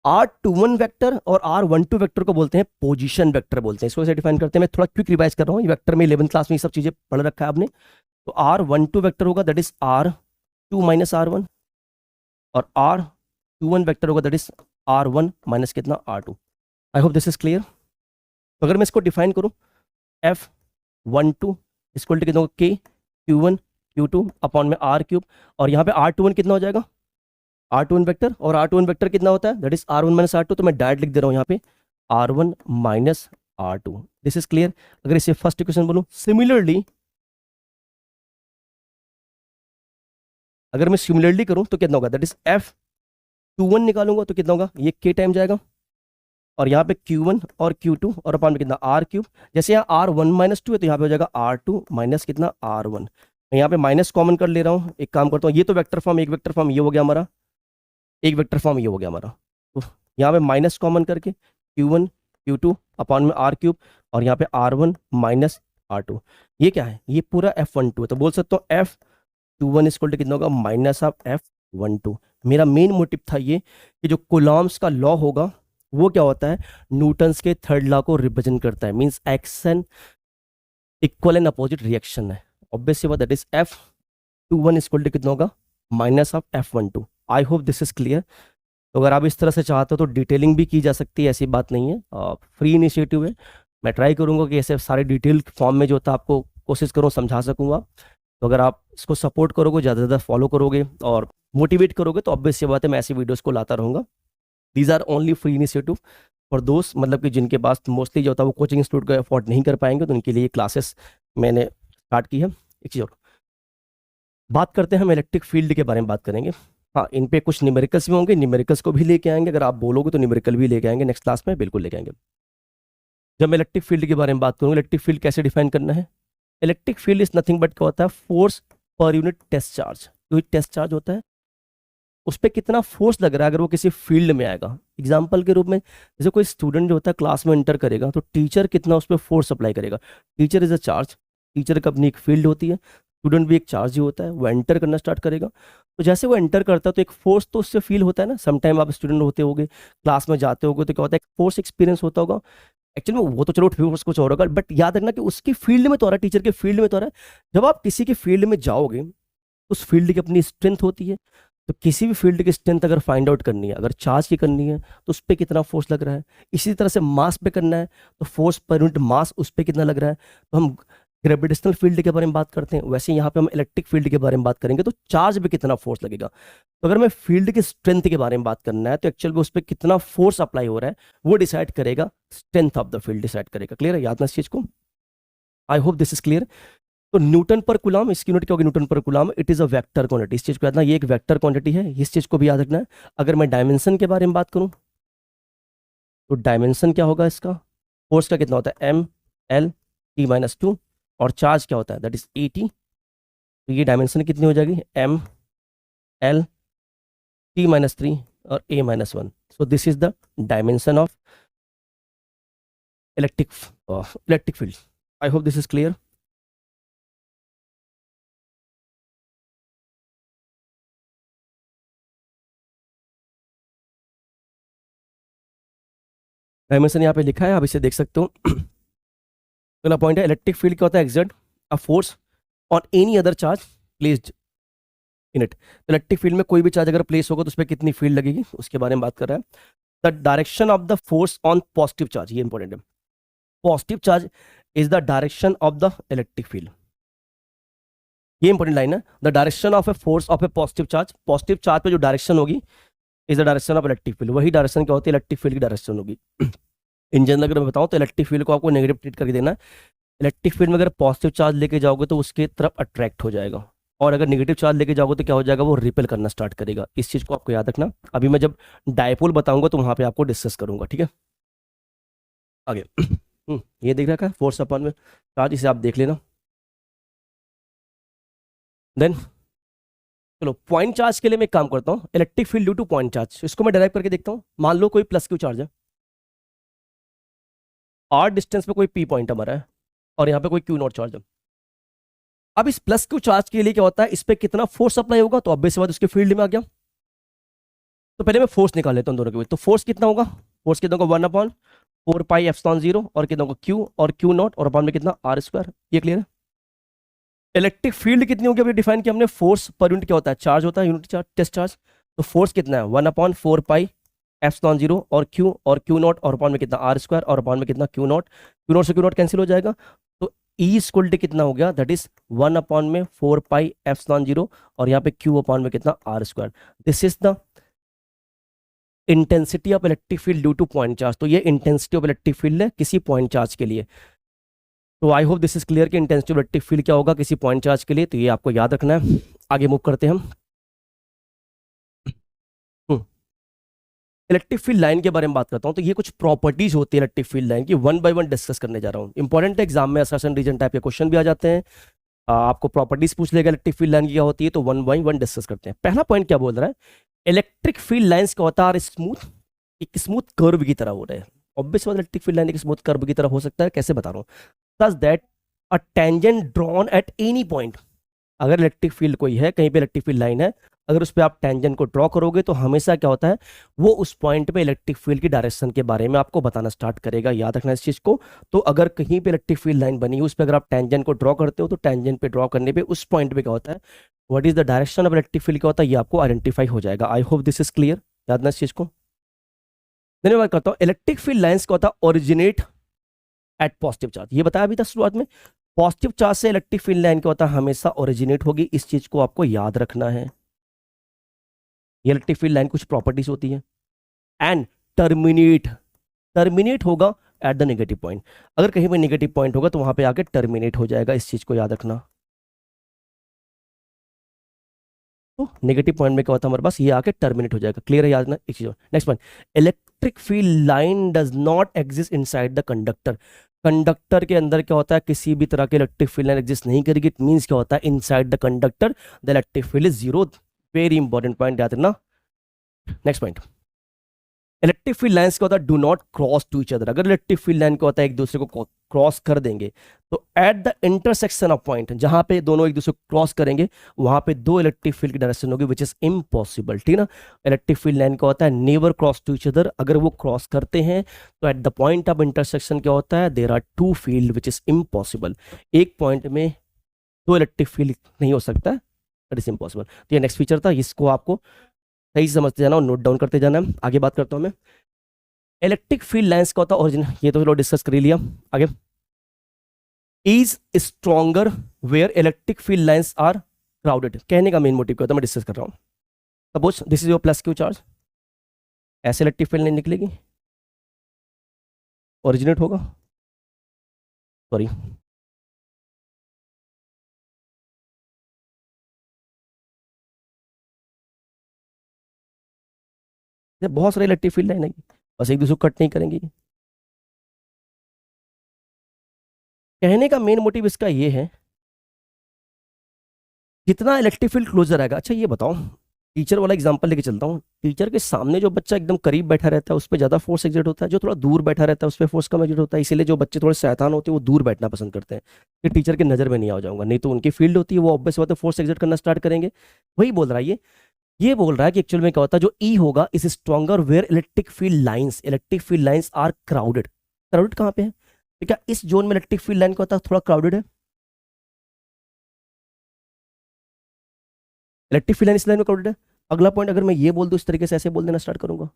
R21 वेक्टर और R12 वेक्टर को बोलते हैं पोजीशन वेक्टर बोलते हैं, इसको ऐसे डिफाइन करते हैं। मैं थोड़ा क्विक रिवाइज कर रहा हूँ, ये वेक्टर में 11th क्लास में ये सब चीजें पढ़ रखा है आपने। तो R12 वेक्टर होगा that is R2 minus R1, और R21 वेक्टर होगा दैट इज R1 माइनस कितना R2। I hope this is clear. तो अगर मैं इसको डिफाइन करूं, F12 इक्वल टू कितना होगा K Q1 Q2 अपॉन में R क्यूब, और यहाँ पे R21 कितना हो जाएगा R21 वेक्टर, और R21 वेक्टर कितना होता है that is R1 minus R2। तो मैं डायरेक्ट लिख दे रहा हूँ यहाँ पे R1 minus R2। This is clear. अगर इसे फर्स्ट इक्वेशन बोलूं, सिमिलरली अगर मैं सिमिलरली करूं तो कितना होगा दैट इज F21 निकालूंगा तो कितना होगा, ये K टाइम जाएगा, और यहाँ पे Q1 और Q2 और अपॉन में कितना R क्यूब। जैसे यहाँ R1 माइनस 2 है तो यहाँ पे हो जाएगा R2 माइनस कितना R1। मैं यहाँ पे माइनस कॉमन कर ले रहा हूँ, एक काम करता हूँ, ये तो वेक्टर फॉर्म, एक वेक्टर फॉर्म ये हो गया हमारा, एक वेक्टर फॉर्म ये हो गया हमारा। तो यहाँ पे माइनस कॉमन करके Q1 Q2 अपॉन में R क्यूब, और यहाँ पे R1 माइनस R2। ये क्या है, ये पूरा F12 है, तो बोल सकता हूँ F21 इक्वल टू कितना होगा माइनस ऑफ F12। मेरा मेन मोटिव था ये कि जो कूलॉम्स का लॉ होगा वो क्या होता है, न्यूटन्स के थर्ड लॉ को रिप्रेजेंट करता है, means action equal and opposite reaction है। ऑब्वियसली बात that is F21 equal to कितना होगा minus of F12। I hope this is clear. तो अगर आप इस तरह से चाहते हो तो डिटेलिंग भी की जा सकती है, ऐसी बात नहीं है, फ्री इनिशिएटिव है। मैं ट्राई करूंगा कि ऐसे सारे डिटेल फॉर्म में जो था आपको कोशिश करूँ समझा सकूंगा। तो अगर आप इसको सपोर्ट करोगे, ज़्यादा से ज़्यादा फॉलो करोगे और मोटिवेट करोगे तो ऑब्वियस ये बात है मैं ऐसी वीडियोस को लाता रहूँगा। These are only free initiative for दोस्त, मतलब कि जिनके पास मोस्टली जो होता है वो कोचिंग इंस्टीट्यूट को अफोर्ड नहीं कर पाएंगे, तो उनके लिए क्लासेस मैंने स्टार्ट की है। एक चीज़ और बात करते हैं, हम इलेक्ट्रिक फील्ड के बारे में बात करेंगे। हाँ, इन पे कुछ न्यूमेरिकल्स भी होंगे, न्यूमेरिकल्स को भी लेके आएंगे, अगर आप बोलोगे तो न्यूमेरिकल भी लेके आएंगे नेक्स्ट क्लास में, बिल्कुल लेके आएंगे। जब मैं इलेक्ट्रिक फील्ड के बारे में बात करूँगा, इलेक्ट्रिक फील्ड कैसे डिफाइन करना है, electric field is nothing but क्या होता है, force per unit test charge. जो टेस्ट चार्ज होता है उस पर कितना फोर्स लग रहा है अगर वो किसी फील्ड में आएगा। एग्जाम्पल के रूप में, जैसे कोई स्टूडेंट जो होता है क्लास में एंटर करेगा तो टीचर कितना उस पर फोर्स अप्लाई करेगा। Teacher is a charge, teacher का अपनी एक फील्ड होती है, स्टूडेंट भी एक चार्ज ही होता है, वो एंटर करना स्टार्ट करेगा। तो जैसे वो एंटर करता है तो एक फोर्स तो उससे फील होता है ना। समटाइम आप स्टूडेंट होते होगे, क्लास में जाते होगे तो क्या होता है, एक फोर्स एक्सपीरियंस होता होगा। एक्चुअली में वो तो चलो फोर्स कुछ और होगा, बट याद रखना कि उसकी फील्ड में तो आ रहा है, टीचर के फील्ड में तो आ रहा है। जब आप किसी की फील्ड में जाओगे उस फील्ड की अपनी स्ट्रेंथ होती है, तो किसी भी फील्ड की स्ट्रेंथ अगर फाइंड आउट करनी है, अगर चार्ज की करनी है तो उस पर कितना फोर्स लग रहा है। इसी तरह से मास पे करना है तो फोर्स पर यूनिट मास उस पर कितना लग रहा है। तो हम ग्रेविटेशनल फील्ड के बारे में बात करते हैं, वैसे यहाँ पे हम इलेक्ट्रिक फील्ड के बारे में बात करेंगे तो चार्ज पे कितना फोर्स लगेगा। तो अगर मैं फील्ड की स्ट्रेंथ के बारे में बात करना है तो एक्चुअल में उस पर कितना फोर्स अप्लाई हो रहा है वो डिसाइड करेगा, strength of the field decide करेगा। क्लियर है, याद ना इस चीज को। आई होप दिस इज क्लियर। तो न्यूटन पर कूलम, इसकी यूनिट क्या होगी न्यूटन पर coulomb, it is a vector quantity. इस चीज को याद रखना, ये एक वेक्टर क्वांटिटी है, इस चीज को भी याद रखना है। अगर मैं डायमेंशन के बारे में बात करूं तो डायमेंशन क्या होगा इसका, फोर्स का कितना होता है M L T-2, और चार्ज क्या होता है दैट इज AT। तो ये डायमेंशन कितनी हो जाएगी, M L T minus three और A minus one. So this is the dimension of electric field. I hope this is clear. Dimension यहाँ पे लिखा है, आप इसे देख सकते हो. अगला पॉइंट है इलेक्ट्रिक फील्ड क्या होता है, exert a force on any other charge placed in it. Electric field में कोई भी चार्ज अगर प्लेस होगा तो उस पर कितनी फील्ड लगेगी, उसके बारे में बात कर रहा है. The direction of the force on positive charge, ये इंपॉर्टेंट है. Positive charge is the direction of the electric field. ये इंपॉर्टेंट लाइन है. The direction of a force of A positive charge पे जो डायरेक्शन होगी is the direction of electric field. वही डायरेक्शन क्या होती है, इलेक्ट्रिक फील्ड की डायरेक्शन होगी. इन जनरल अगर मैं बताऊं तो इलेक्ट्रिक फील्ड को आपको नेगेटिव ट्रीट करके देना है. इलेक्ट्रिक फील्ड में अगर पॉजिटिव चार्ज लेके जाओगे तो उसके तरफ अट्रैक्ट हो जाएगा, और अगर नेगेटिव चार्ज लेके जाओगे तो क्या हो जाएगा, वो रिपेल करना स्टार्ट करेगा. इस चीज को आपको याद रखना. अभी मैं जब डायपोल बताऊंगा तो वहां पे आपको डिस्कस करूंगा, ठीक है. आगे ये देख रखा है फोर्स अपॉन में चार्ज, इसे आप देख लेना. देन चलो पॉइंट चार्ज के लिए मैं एक काम करता हूँ, electric field due to point charge, इसको मैं डेराइव करके देखता हूँ. मान लो कोई प्लस क्यू चार्ज है, आर डिस्टेंस पे कोई पी पॉइंट हमारा है, और यहाँ पे कोई क्यू नॉट चार्ज है. अब इस प्लस क्यू चार्ज के लिए क्या होता है, इस पे कितना फोर्स अप्लाई होगा, तो ऑब्वियस बात उसके फील्ड में आ गया. तो पहले मैं फोर्स निकाल लेता हूँ दोनों के बीच. तो फोर्स कितना होगा, फोर्स कितना होगा 1/4 पाई एप्सिलॉन 0, और कितना होगा क्यू और क्यू नॉट, और अपॉन में कितना आर स्क्वायर. ये क्लियर है. इलेक्ट्रिक फील्ड कितनी होगी अभी डिफाइन किया हमने, फोर्स पर यूनिट क्या होता है, चार्ज होता है, यूनिट चार्ज टेस्ट चार्ज. तो फोर्स कितना है 1/4 पाई एप्सिलॉन 0 और क्यू नॉट, और अपॉन में कितना आर स्क्वायर, और अपॉन में कितना क्यू नॉट से क्यू नॉट कैंसिल हो जाएगा. तो ई इक्वल टू कितना हो गया, दैट इज 1/4 पाई एप्सिलॉन 0, और यहाँ पे क्यू अपॉन में कितना R square. This is the intensity of electric field due to point charge. तो ये इंटेंसिटी ऑफ इलेक्ट्रिक फील्ड है किसी पॉइंट चार्ज के लिए. तो आई होप दिस इज क्लियर कि इंटेंसिटी ऑफ इलेक्ट्रिक फील्ड क्या होगा किसी पॉइंट चार्ज के लिए. तो ये आपको याद रखना है. आगे मूव करते हैं हम. इलेक्ट्रिक फील्ड लाइन के बारे में बात करता हूं. तो ये कुछ प्रॉपर्टीज होती है इलेक्ट्रिक फील्ड लाइन की, वन बाय वन डिस्कस करने जा रहा हूं. इंपॉर्टेंट है, एग्जाम में असर्शन रीजन टाइप के क्वेश्चन भी आ जाते हैं. आपको प्रॉपर्टीज पूछ लेगा इलेक्ट्रिक फील्ड लाइन की क्या होती है, तो वन बाय वन डिस्कस करते हैं. पहला पॉइंट क्या बोल रहा है, इलेक्ट्रिक फील्ड लाइंस का होता है स्मूथ, एक स्मूथ कर्व की तरह हो रहा है. ऑब्वियस बात इलेक्ट्रिक फील्ड लाइन एक स्मूथ कर्व की तरह हो सकता है. कैसे बता रहा हूँ, such that a tangent drawn at any point. अगर इलेक्ट्रिक फील्ड कोई है, कहीं पे इलेक्ट्रिक फील्ड लाइन है, अगर उस पर आप टेंजेंट को ड्रॉ करोगे तो हमेशा क्या होता है, वो उस पॉइंट पे इलेक्ट्रिक फील्ड की डायरेक्शन के बारे में आपको बताना स्टार्ट करेगा. याद रखना इस चीज को. तो अगर कहीं पे इलेक्ट्रिक फील्ड लाइन बनी है, उस पर अगर आप टेंजेंट को ड्रॉ करते हो तो टेंजेंट पे ड्रॉ करने पे उस पॉइंट पे क्या होता है, what is the direction of electric field क्या होता है, ये आपको आइडेंटिफाई हो जाएगा. I hope this is clear. याद रखना इस चीज को. धन्यवाद करता हूँ. इलेक्ट्रिक फील्ड लाइंस का होता है ओरिजिनेट एट पॉजिटिव चार्ज. ये बताया अभी था शुरुआत में, पॉजिटिव चार्ज से इलेक्ट्रिक फील्ड लाइन क्या होता है, हमेशा ओरिजिनेट होगी. इस चीज को आपको याद रखना है. ये इलेक्ट्रिक फील्ड लाइन कुछ प्रॉपर्टीज होती है. एंड टर्मिनेट, टर्मिनेट होगा एट द नेगेटिव पॉइंट. अगर कहीं पे नेगेटिव पॉइंट होगा तो वहां पे आके टर्मिनेट हो जाएगा. इस चीज को याद रखना. तो नेगेटिव पॉइंट में क्या होता है हमारे पास, ये आके टर्मिनेट हो जाएगा. क्लियर है. याद ना एक चीज. Next point, electric field line does not exist inside the conductor. Conductor के अंदर क्या होता है, किसी भी तरह की इलेक्ट्रिक फील्ड लाइन एग्जिस्ट नहीं करेगी. इट मींस क्या होता है, inside the conductor the electric field is zero. Very important point याद रखना. Next point, electric field lines का होता है do not cross to each other. अगर इलेक्ट्रिक फील्ड लाइन का होता है एक दूसरे को क्रॉस कर देंगे, तो at the intersection of point, जहां पे दोनों एक दूसरे को क्रॉस करेंगे, वहां पे दो इलेक्ट्रिक फील्ड की डायरेक्शन होगी, विच इज इम्पॉसिबल. ठीक ना. इलेक्ट्रिक फील्ड लाइन का होता है never cross to each other. अगर वो क्रॉस करते हैं तो at the point of intersection क्या होता है, there are two field which is impossible. एक पॉइंट में दो इलेक्ट्रिक फील्ड नहीं हो सकता, दैट इज इम्पॉसिबल. तो ये नेक्स्ट फीचर था, इसको आपको सही से समझते जाना और नोट डाउन करते जाना. आगे बात करता हूं मैं. इलेक्ट्रिक फील्ड लाइंस का होता है ओरिजिन, ये तो चलो डिस्कस कर ही लिया. आगे, is stronger where electric field lines are crowded. कहने का मेन मोटिव क्या होता है, मैं डिस्कस कर रहा हूं. Suppose this is your plus Q charge, ऐसे इलेक्ट्रिक फील्ड लाइन निकलेगी, ओरिजिनेट होगा, सॉरी बहुत सारे इलेक्ट्रिक फील्ड लाइन है, बस एक दूसरे को कट नहीं करेंगी. कहने का मेन मोटिव इसका ये है कितना इलेक्ट्रिक फील्ड क्लोजर आएगा। अच्छा ये बताओ, टीचर वाला एग्जांपल लेके चलता हूँ। टीचर के सामने जो बच्चा एकदम करीब बैठा रहता है उस पर ज्यादा फोर्स एक्सर्ट होता है, जो थोड़ा दूर बैठा रहता है उस पर फोर्स कम एक्सर्ट होता है। इसीलिए जो बच्चे थोड़े शैतान होते हैं वो दूर बैठना पसंद करते हैं कि टीचर की नजर में नहीं आ जाऊंगा, नहीं तो उनकी फील्ड होती है वो ऑब्वियस बात है फोर्स एक्सर्ट करना स्टार्ट करेंगे। वही बोल रहा है ये बोल रहा है कि एक्चुअल में क्या होता है, जो ई होगा is stronger where electric field lines are crowded. Crowded कहाँ पे है, तो क्या इस जोन में इलेक्ट्रिक फील्ड लाइन का होता है थोड़ा क्राउडेड है, इलेक्ट्रिक फील्ड लाइन इस लाइन में क्राउडेड है। अगला पॉइंट अगर मैं ये बोल दूं इस तरीके से ऐसे बोल देना स्टार्ट करूंगा,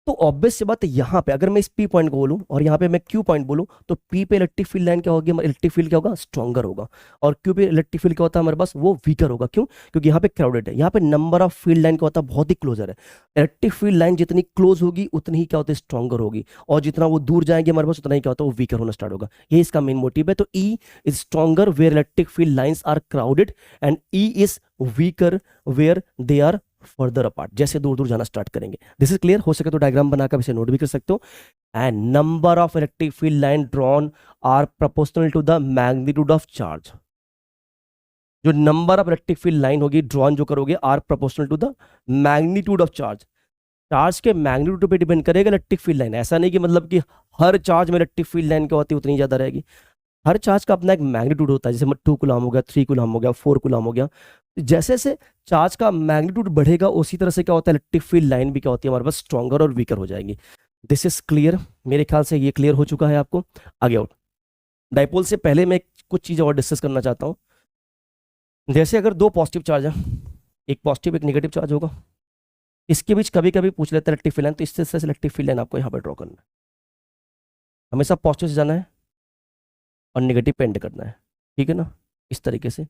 तो ऑब्वियस सी बात है यहाँ पे अगर मैं इस पी पॉइंट को बोलूं और यहाँ पे मैं क्यू पॉइंट बोलूं तो पी पे इलेक्ट्रिक फील्ड लाइन क्या होगी, इलेक्ट्रिक फील्ड क्या होगा, स्ट्रॉन्गर होगा। और क्यू पे इलेक्ट्रिक फील्ड क्या होता है हमारे पास, वो वीकर होगा। क्यों, क्योंकि यहाँ पे क्राउडेड है, यहाँ पे नंबर ऑफ फील्ड लाइन क्या होता है, बहुत ही क्लोजर है। इलेक्ट्रिक फील्ड लाइन जितनी क्लोज होगी उतनी ही क्या होती है, स्ट्रॉन्गर होगी। और जितना वो दूर जाएंगे हमारे पास उतना ही क्या होता है, वो वीकर होना स्टार्ट होगा। ये इसका मेन मोटिव है। तो E is stronger where electric field lines are crowded and E is weaker where they are further apart, जैसे दूर दूर जाना स्टार्ट करेंगे। This is clear. हो सके तो डायग्राम बनाकर इसे नोट भी कर सकते हो। And number of electric field line drawn are proportional to the magnitude of charge. जो number of electric field line होगी ड्रॉन जो करोगे are proportional to the magnitude of charge. Charge के मैग्नीट्यूड पे डिपेंड करेगा इलेक्ट्रिक फील्ड लाइन। ऐसा नहीं कि मतलब कि हर चार्ज में इलेक्ट्रिक फील्ड लाइन क्या होती है उतनी ज्यादा रहेगी। हर चार्ज का अपना एक मैग्नीट्यूड होता है, जैसे 2 कूलम हो गया, 3 कूलम हो गया, 4 कूलम हो गया। जैसे जैसे चार्ज का मैग्नीट्यूड बढ़ेगा उसी तरह से क्या होता है, इलेक्ट्रिक फील्ड लाइन भी क्या होती है हमारे पास स्ट्रॉन्गर और वीकर हो जाएंगी। This is clear. मेरे ख्याल से ये क्लियर हो चुका है आपको। आगे और डाइपोल से पहले मैं कुछ चीज़ें और डिस्कस करना चाहता हूँ। जैसे अगर दो पॉजिटिव चार्ज है, एक पॉजिटिव एक नेगेटिव चार्ज होगा, इसके बीच कभी कभी पूछ लेते हैं इलेक्ट्रिक फील्ड लाइन, तो इससे इलेक्ट्रिक फील्ड लाइन आपको यहाँ पर ड्रॉ करना है। हमेशा पॉजिटिव से जाना है और नेगेटिव पे एंड करना है, ठीक है ना, इस तरीके से।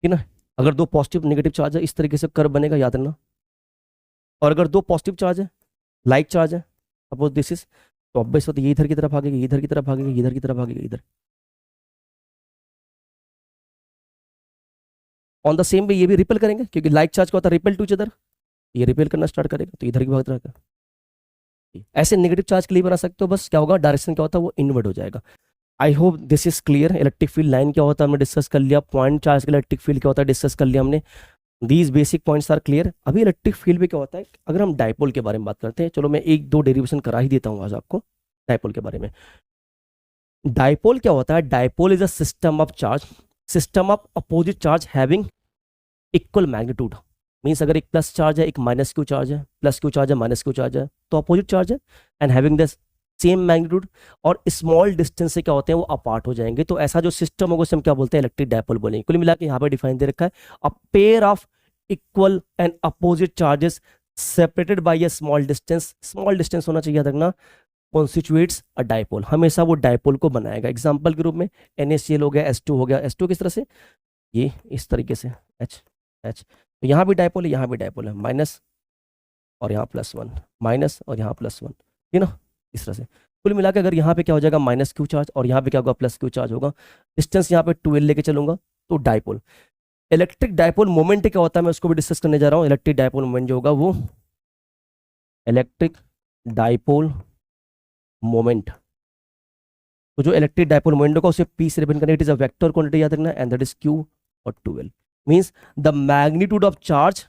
ठीक है ना, अगर दो पॉजिटिव नेगेटिव चार्ज है इस तरीके से कर्व बनेगा, याद रखना। और अगर दो पॉजिटिव चार्ज है, लाइक चार्ज है, सपोज दिस इज, तो ऑब्वियस होता है ये इधर की तरफ भागेगा, इधर की तरफ भागेगा, इधर की तरफ भागेगा, इधर। ऑन द सेम वे ये भी रिपेल करेंगे, क्योंकि लाइक चार्ज का होता है रिपेल टू इच अदर, ये रिपेल करना स्टार्ट करेगा तो इधर की भाग रहेगा। ऐसे नेगेटिव चार्ज के लिए बना सकते हो, बस क्या होगा डायरेक्शन क्या होता है वो इनवर्ट हो जाएगा। I hope this is clear. Electric field line क्या होता है हमने डिस्कस कर लिया, पॉइंट चार्ज के इलेक्ट्रिक फील्ड क्या होता है डिस्कस कर लिया हमने। These basic points are clear. अभी इलेक्ट्रिक फील्ड में क्या होता है, अगर हम डायपोल के बारे में बात करते हैं, चलो मैं एक दो डेरिवेशन करा ही देता हूँ आज आपको डायपोल के बारे में। डायपोल क्या होता है, dipole is a system of charge, system of opposite charge having equal magnitude. Means अगर एक प्लस चार्ज है एक माइनस क्यू चार्ज है, प्लस क्यू चार्ज है माइनस क्यू चार्ज है, तो अपोजिट चार्ज है and having the same magnitude और स्मॉल डिस्टेंस से क्या होते हैं वो अपार्ट हो जाएंगे। तो ऐसा जो सिस्टम होगा उसे हम क्या बोलते हैं, इलेक्ट्रिक डायपोल बोलेंगे। कुल मिला के यहाँ पे डिफाइन दे रखा है, a pair of equal and opposite charges separated by a small distance. Small distance होना चाहिए, याद रखना, कॉन्स्टिट्यूएट्स अ डायपोल, हमेशा वो डायपोल को बनाएगा। एग्जांपल के रूप में NaCl हो गया, S2 हो गया, S2 किस तरह से, ये इस तरीके से H H, तो यहाँ भी डायपोल है यहाँ भी डायपोल है, माइनस और यहाँ +1, माइनस और यहाँ +1, है ना, इस तरह से। कुल मिला के अगर यहाँ पे क्या हो जाएगा माइनस क्यू चार्ज और यहाँ पे क्या होगा प्लस क्यू चार्ज होगा, डिस्टेंस यहाँ पे 12 लेके चलूंगा तो डायपोल। इलेक्ट्रिक डायपोल मोमेंट क्या होता है मैं उसको भी डिस्कस करने जा रहा हूँ। इलेक्ट्रिक डायपोल मोमेंट जो होगा वो इलेक्ट्रिक डायपोल मोमेंट, तो जो इलेक्ट्रिक डायपोल मोमेंट होगा उसे P से रिप्रेजेंट करना, it is a vector quantity, याद रखना, एंड दैट इज Q और 12 means the magnitude of charge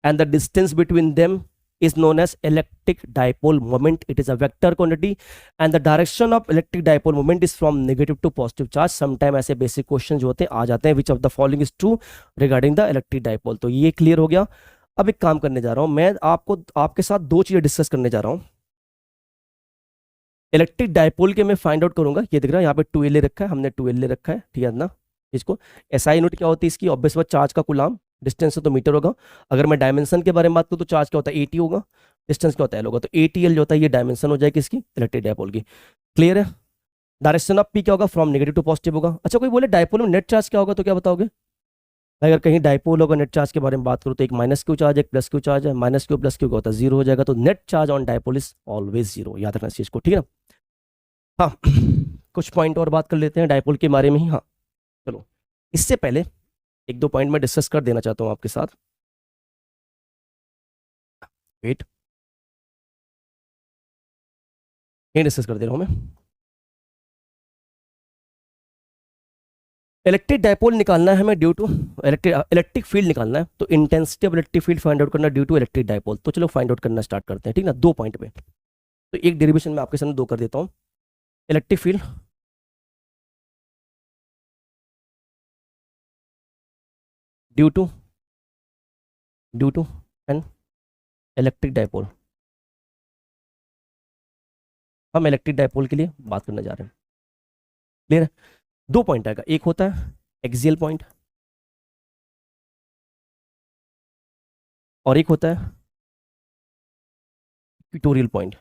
and the distance between them is known as electric dipole moment. It is a vector quantity and the direction of electric dipole moment is from negative to positive charge. Sometime ऐसे basic question जो होते हैं आ जाते हैं, which of the following is true regarding the electric dipole। तो ये क्लियर हो गया। अब एक काम करने जा रहा हूं मैं, आपको आपके साथ दो चीजें डिस्कस करने जा रहा हूं। इलेक्ट्रिक डायपोल के मैं फाइंड आउट करूंगा, ये दिख रहा है यहाँ पे 2L ले रखा है, हमने 2L ले रखा है, ठीक है ना। इसको SI यूनिट क्या होती है इसकी, ऑब्वियस बात चार्ज का कूलम, डिस्टेंस है तो मीटर होगा। अगर मैं डायमेंशन के बारे में बात करूँ तो चार्ज क्या होता है AT होगा, डिस्टेंस क्या होता है L होगा, तो ATL जो होता है ये डायमेंशन हो जाएगी इसकी इलेक्ट्रिक डायपोल की। क्लियर है। डायरेक्शन ऑफ P क्या होगा, फ्रॉम नेगेटिव टू पॉजिटिव होगा। अच्छा कोई बोले डायपोल में नेट चार्ज क्या होगा, तो क्या बताओगे, अगर कहीं डायपोल होगा नेट चार्ज के बारे में बात करूँ तो एक माइनस क्यू चार्ज एक प्लस क्यू चार्ज है, माइनस क्यू प्लस क्यू का होता है 0 हो जाएगा, तो net charge on dipole is always 0, याद रखना इस चीज को, ठीक है ना। हाँ कुछ पॉइंट और बात कर लेते हैं डायपोल के बारे में ही। हाँ चलो, इससे पहले एक दो पॉइंट मैं डिस्कस कर देना चाहता हूँ आपके साथ। वेट, ये डिस्कस कर दे रहा हूं मैं। इलेक्ट्रिक डायपोल निकालना है हमें ड्यू टू इलेक्ट्रिक फील्ड निकालना है, तो intensity of electric field find out करना ड्यू टू इलेक्ट्रिक डायपोल। तो चलो फाइंड आउट करना स्टार्ट करते हैं, ठीक ना, 2 पॉइंट पे। तो एक डेरिवेशन में आपके सामने 2 कर देता हूं। Electric field due to an electric dipole. हम इलेक्ट्रिक डायपोल के लिए बात करने जा रहे हैं, क्लियर है। 2 पॉइंट आएगा, एक होता है एक्सियल पॉइंट और एक होता है इक्वेटोरियल पॉइंट।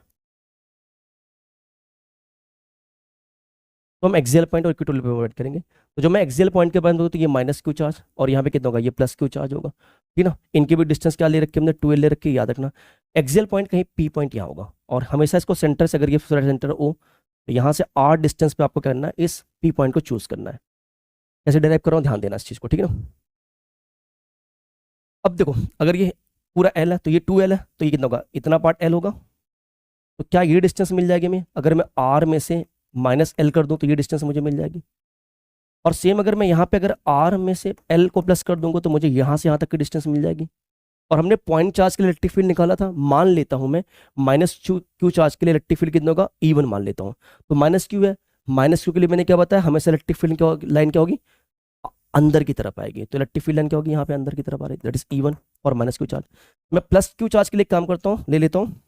तो हम एक्सियल पॉइंट और इक्वेटोरियल पे बात करेंगे। तो जो मैं एक्सियल पॉइंट के बारे में, तो ये माइनस क्यू चार्ज और यहाँ पे कितना होगा, ये प्लस क्यू चार्ज होगा, ठीक ना। इनके भी डिस्टेंस क्या ले रखी हमने, 12 ले रखी, याद रखना। एक्सियल पॉइंट कहीं पी पॉइंट यहाँ होगा, और हमेशा इसको सेंटर से, अगर ये सेंटर ओ, तो यहाँ से आर डिस्टेंस पे आपको करना है, इस पी पॉइंट को चूज करना है। कैसे डिराइव कर रहा हूँ, ध्यान देना इस चीज़ को, ठीक है ना। अब देखो, अगर ये पूरा एल है तो ये 2L है, तो ये कितना होगा, इतना पार्ट एल होगा। तो क्या ये डिस्टेंस मिल जाएगी हमें, अगर मैं आर में से माइनस एल कर दूं तो ये डिस्टेंस मुझे मिल जाएगी। और सेम अगर मैं यहाँ पे अगर आर में से एल को प्लस कर दूंगा तो मुझे यहाँ से यहाँ तक की डिस्टेंस मिल जाएगी। और हमने पॉइंट चार्ज के लिए इलेक्ट्रिक फील्ड निकाला था, मान लेता हूँ मैं माइनस क्यू चार्ज के लिए इलेक्ट्रिक फील्ड कितना होगा, E1 मान लेता हूँ। तो माइनस क्यू है, माइनस क्यू के लिए मैंने क्या बताया, हमेशा इलेक्ट्रिक फील्ड लाइन क्या होगी, अंदर की तरफ आएगी। तो इलेक्ट्रिक फील्ड लाइन क्या होगी, यहाँ पे अंदर की तरफ आ रही है, दैट इज E1 और माइनस क्यू चार्ज। मैं प्लस क्यू चार्ज के लिए काम करता हूँ, ले लेता हूँ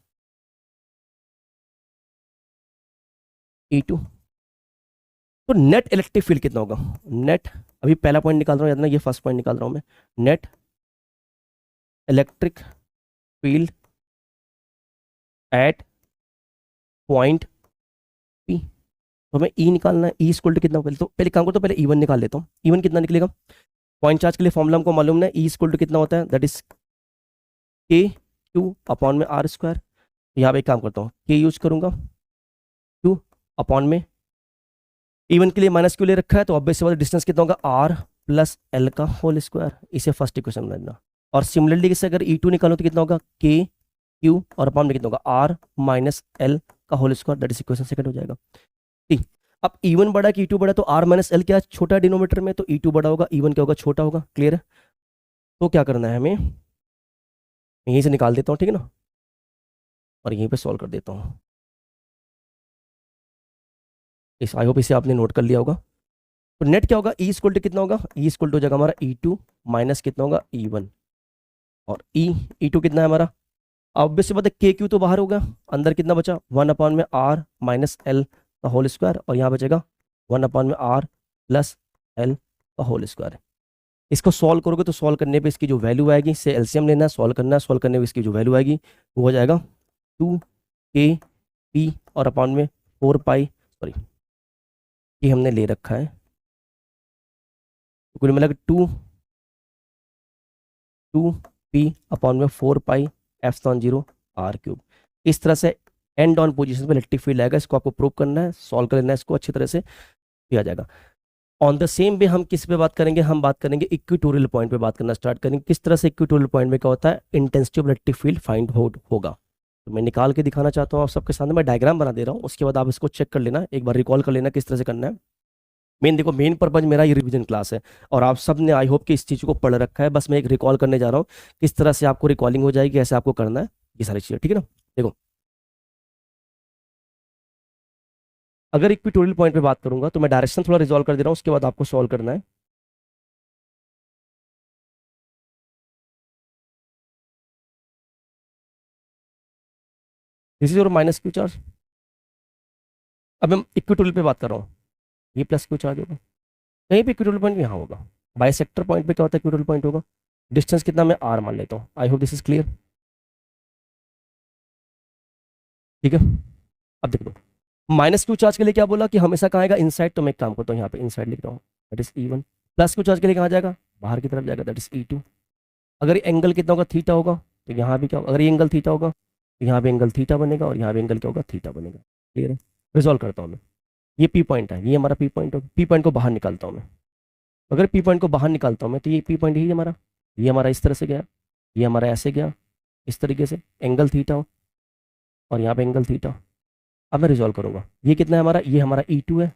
E2। तो नेट इलेक्ट्रिक फील्ड कितना होगा, नेट, अभी पहला पॉइंट निकाल रहा हूँ, याद ना, ये फर्स्ट पॉइंट निकाल रहा हूँ मैं। Net electric field at point P. तो हमें ई निकालना है, ई इक्वल टू कितना, पहले तो पहले काम करता हूँ, पहले E1 निकाल लेता हूँ। E1 कितना निकलेगा, पॉइंट चार्ज के लिए फॉर्मूला हमको मालूम है, ई इक्वल टू कितना होता है, दैट इज के क्यू अपॉन में आर स्क्वायर। यहाँ पे एक काम करता हूँ, के यूज करूंगा, क्यू अपॉन में, इवन के लिए माइनस क्यू ले रखा है, तो ऑब्वियस बात डिस्टेंस कितना होगा, आर प्लस एल का होल स्क्वायर। इसे फर्स्ट इक्वेशन में लेना। और सिमिलरली इससे अगर E2 निकालो तो कितना होगा, के क्यू और अपॉन में कितना होगा, आर माइनस एल का whole square, that is equation second हो जाएगा। ठीक, अब E1 बड़ा कि E2 बड़ा, तो आर माइनस एल क्या छोटा डिनोमीटर में, तो E2 बड़ा होगा, E1 क्या होगा, छोटा होगा, क्लियर है। तो क्या करना है हमें, यहीं से निकाल देता हूँ, ठीक है ना, और यहीं पे सॉल्व कर देता हूँ। इस आई होप इसे आपने नोट कर लिया होगा। तो नेट क्या होगा, ई इक्वल टू कितना होगा, ई इक्वल टू हो जाएगा हमारा E2 माइनस कितना होगा, E1। और E2 कितना है हमारा, ऑब्वियस सी बात है, के क्यू तो बाहर होगा, अंदर कितना बचा, 1 अपॉन में आर माइनस एल का होल स्क्वायर, और यहाँ बचेगा 1 अपॉन में आर प्लस एल का होल स्क्वायर। इसको सॉल्व करोगे तो सॉल्व करने पे इसकी जो वैल्यू आएगी, इससे एलसीएम लेना है, सॉल्व करना है, सॉल्व करने पे इसकी जो वैल्यू आएगी वो हो जाएगा 2 k p और अपॉन में 4 पाई, सॉरी ये हमने ले रखा है, तो कुल मिला 2 p अपॉन में 4 पाई एप्सिलॉन 0 r क्यूब। इस तरह से एंड ऑन पोजीशन पे इलेक्ट्रिक फील्ड आएगा, इसको आपको प्रूव करना है, सॉल्व कर लेना है, इसको अच्छी तरह से किया जाएगा। ऑन द सेम वे हम किस पे बात करेंगे, हम बात करेंगे इक्वेटोरियल पॉइंट पे बात करना स्टार्ट करेंगे। किस तरह से इक्वेटोरियल पॉइंट में क्या होता है, intensity of electric field find होगा। तो मैं निकाल के दिखाना चाहता हूँ आप सबके सामने, मैं डायग्राम बना दे रहा हूँ, उसके बाद आप इसको चेक कर लेना, एक बार रिकॉल कर लेना किस तरह से करना है। मेन देखो, मेन पर्पज मेरा ये रिवीजन क्लास है, और आप सब ने आई होप कि इस चीज़ को पढ़ रखा है, बस मैं एक रिकॉल करने जा रहा हूँ, किस तरह से आपको रिकॉलिंग हो जाएगी, ऐसे आपको करना है ये सारी चीज़ें, ठीक है ना। देखो, अगर इक्वेटोरियल पॉइंट पे बात करूंगा तो मैं डायरेक्शन थोड़ा रिजॉल्व कर दे रहा हूँ, उसके बाद आपको सॉल्व करना है। दिस इज और माइनस क्यू चार्ज। अब मैं इक्वेटोरियल पे बात कर रहा हूँ, ये प्लस क्यू चार्ज होगा, कहीं पे इक्वेटोरियल पॉइंट यहाँ होगा, बाइसेक्टर पॉइंट पे क्या होता है, इक्वेटोरियल पॉइंट होगा, डिस्टेंस कितना मैं आर मान लेता हूँ। आई होप दिस इज क्लियर, ठीक है। अब देख लो, माइनस क्यू चार्ज के लिए क्या बोला कि हमेशा कहाँ आएगा, इनसाइड, तो मैं एक काम करता हूँ यहाँ पे इनसाइड लिख रहा हूँ, that is E1। Plus Q charge के लिए कहाँ जाएगा, बाहर की तरफ जाएगा, दैट इज E2। अगर ये एंगल कितना होगा, थीटा होगा, तो यहाँ भी क्या होगा, अगर ये एंगल थीटा होगा तो यहाँ भी एंगल थीटा बनेगा, और यहाँ भी एंगल क्या होगा, थीटा बनेगा, क्लियर है। रिजॉल्व करता हूँ मैं, ये पी पॉइंट है, ये हमारा पी पॉइंट होगा, पी पॉइंट को बाहर निकालता हूँ मैं। अगर पी पॉइंट को बाहर निकालता हूँ मैं, तो ये पी पॉइंट ही हमारा, ये हमारा इस तरह से गया, ये हमारा ऐसे गया, इस तरीके से एंगल थीटा हो और यहाँ पे एंगल थीटा। अब मैं रिजॉल्व करूंगा, ये कितना है हमारा, ये हमारा E2 है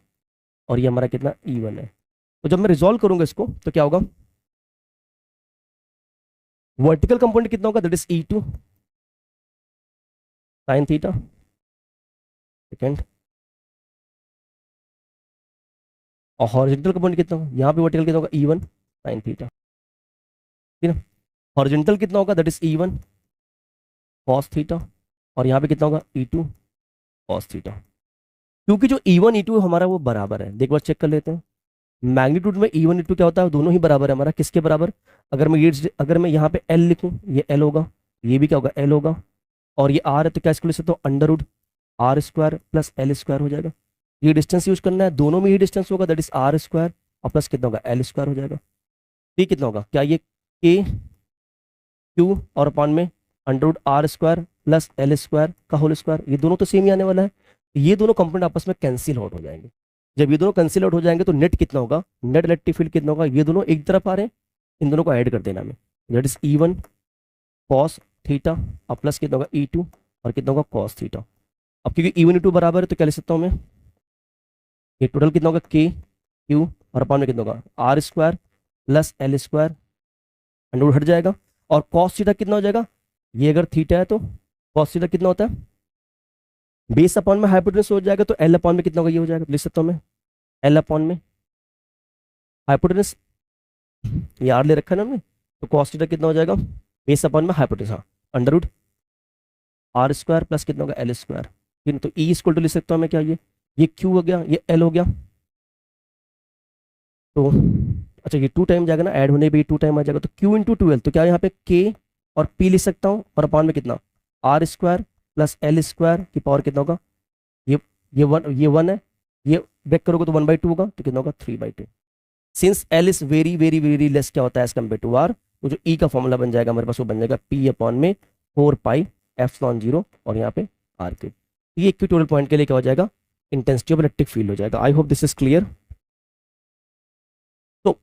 और ये हमारा कितना E1 है। तो जब मैं रिजॉल्व करूंगा इसको तो क्या होगा, वर्टिकल कंपोनेंट कितना होगा, that is E2 sine theta second, और हॉरिजॉन्टल कंपोनेंट कितना होगा, यहाँ पे वर्टिकल कितना होगा E1 साइन थीटा, ठीक है। हॉरिजॉन्टल कितना होगा, that is E1 cos theta, और यहाँ पे कितना होगा E2 कॉस थीटा। क्योंकि जो E1 E2 हमारा वो बराबर है, एक बार चेक कर लेते हैं। मैग्नीट्यूड में E1 E2 क्या होता है, दोनों ही बराबर है हमारा, किसके बराबर, अगर मैं यहाँ पे L लिखूँ, ये L होगा, ये भी क्या होगा L होगा, और ये R है तो क्या इसको लिख सकते हो under root R square plus L square हो जाएगा। ये डिस्टेंस यूज करना है, दोनों में ही डिस्टेंस होगा, दैट इज R स्क्वायर और प्लस कितना होगा L स्क्वायर हो जाएगा। ये कितना होगा, क्या ये K Q और अपॉन में under root R square plus L square का होल स्क्वायर, ये दोनों तो सेम ही आने वाला है। ये दोनों कंपोनेंट आपस में कैंसिल आउट हो जाएंगे। जब ये दोनों कैंसिल आउट हो जाएंगे तो नेट कितना होगा, नेट इलेक्ट्रिक फील्ड कितना होगा, ये दोनों एक तरफ आ रहे हैं, इन दोनों को ऐड कर देना हमें, that is E1 cos theta और प्लस कितना होगा E2 और कितना होगा कॉस थीटा। अब क्योंकि E1 E2 बराबर है तो क्या लिख सकता हूँ मैं, ये टोटल कितना होगा K Q और अपॉन में कितना होगा R square plus L square, under root हट जाएगा, और कॉस थीटा कितना हो जाएगा, ये अगर थीटा है तो कॉस थीटा कितना होता है, बेस अपॉन में हाइपोटेनस हो जाएगा, तो L अपॉन में कितना होगा, ये हो जाएगा, लिख सकता हूँ मैं L अपॉन में हाइपोटेनस, ये R ले रखा है ना हमने, तो कॉस थीटा कितना हो जाएगा, बेस अपॉन में हाइपोटेनस, हाँ under root R square plus कितना होगा L स्क्वायर, ठीक है। तो E इक्वल टू लिख सकता हूँ मैं क्या, ये Q हो गया, ये L हो गया, तो अच्छा ये 2 टाइम जाएगा ना, ऐड होने पे 2 टाइम आ जाएगा, तो Q इंटू 12, तो क्या यहाँ पे K और P लिख सकता हूँ, और अपॉन में कितना R square plus L square की पावर कितना होगा, ये वन है, ये ब्रेक करोगे तो 1/2 होगा, तो कितना होगा 3/2। Since L is very very very less क्या होता है एज कम्पेयर टू R, तो जो E का फॉर्मूला बन जाएगा हमारे पास वो बन जाएगा P अपॉन में 4 पाई एप्सिलॉन 0 और यहाँ पे R क्यूब। ये इक्विटोरियल पॉइंट के लिए क्या हो जाएगा, इंटेंसिटी ऑफ इलेक्ट्रिक फील्ड हो जाएगा। I hope this is clear. तो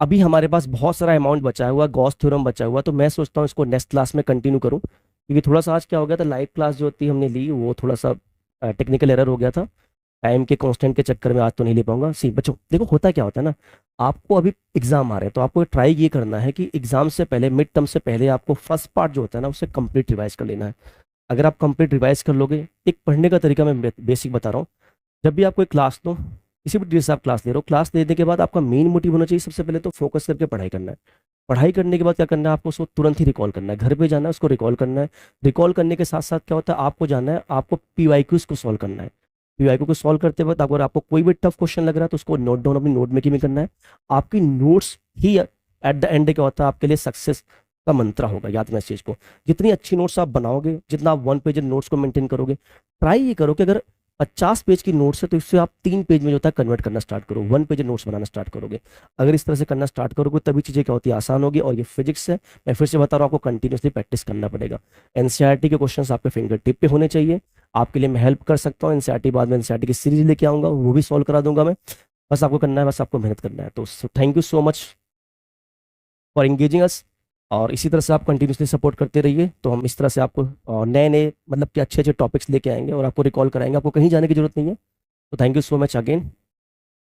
अभी हमारे पास बहुत सारा अमाउंट बचा हुआ, गॉस थ्योरम बचा हुआ, तो मैं सोचता हूँ इसको नेक्स्ट क्लास में कंटिन्यू करूँ, क्योंकि थोड़ा सा आज क्या हो गया था, लाइव क्लास जो होती हमने ली वो थोड़ा सा टेक्निकल एरर हो गया था, टाइम के कांस्टेंट के चक्कर में आज तो नहीं ले पाऊंगा। सी बच्चों देखो होता क्या होता है ना, आपको अभी एग्जाम आ रहे हैं तो आपको ट्राई ये करना है कि एग्जाम से पहले, मिड टर्म से पहले आपको फर्स्ट पार्ट जो होता है ना उसे कंप्लीट रिवाइज कर लेना है। अगर आप कंप्लीट रिवाइज कर लोगे, एक पढ़ने का तरीका मैं बेसिक बता रहा हूँ, जब भी आप कोई क्लास लो, किसी भी टीचर से आप क्लास ले रहे हो, क्लास लेने के बाद आपका मेन मोटिव होना चाहिए सबसे पहले तो फोकस करके पढ़ाई करना है। पढ़ाई करने के बाद क्या करना है, आपको उसको तुरंत ही रिकॉल करना है, घर पे जाना है उसको रिकॉल करना है। रिकॉल करने के साथ साथ क्या होता है, आपको जाना है, आपको PYQs को सॉल्व करना है। PYQ को सॉल्व करते वक्त अगर आपको कोई भी टफ क्वेश्चन लग रहा है तो उसको नोट डाउन अपनी नोट मेकिंग में करना है। आपकी notes he at the end क्या होता है आपके लिए सक्सेस का मंत्र होगा, याद रखना इस चीज को। जितनी अच्छी नोट्स आप बनाओगे, जितना आप 1 पेज नोट्स को मेंटेन करोगे, ट्राई ये करो कि अगर 50 पेज की नोट्स है तो इससे आप 3 पेज में जो होता है कन्वर्ट करना स्टार्ट करो, 1 पेज नोट्स बनाना स्टार्ट करोगे। अगर इस तरह से करना स्टार्ट करोगे तभी चीजें क्या होती है आसान होगी। और ये फिजिक्स है, मैं फिर से बता रहा हूँ, आपको कंटिन्यूसली प्रैक्टिस करना पड़ेगा। एनसीईआरटी के क्वेश्चंस आपके फिंगर टिप पे होने चाहिए, आपके लिए मैं हेल्प कर सकता हूँ। एनसीईआरटी बाद में एनसीईआरटी की सीरीज लेके आऊंगा, वो भी सॉल्व करा दूंगा मैं। बस आपको करना है, बस आपको मेहनत करना है। तो thank you so much for engaging us, और इसी तरह से आप कंटिन्यूसली सपोर्ट करते रहिए। तो हम इस तरह से आपको नए नए मतलब कि अच्छे अच्छे टॉपिक्स लेके आएंगे और आपको रिकॉल कराएंगे, आपको कहीं जाने की जरूरत नहीं है। तो thank you so much again.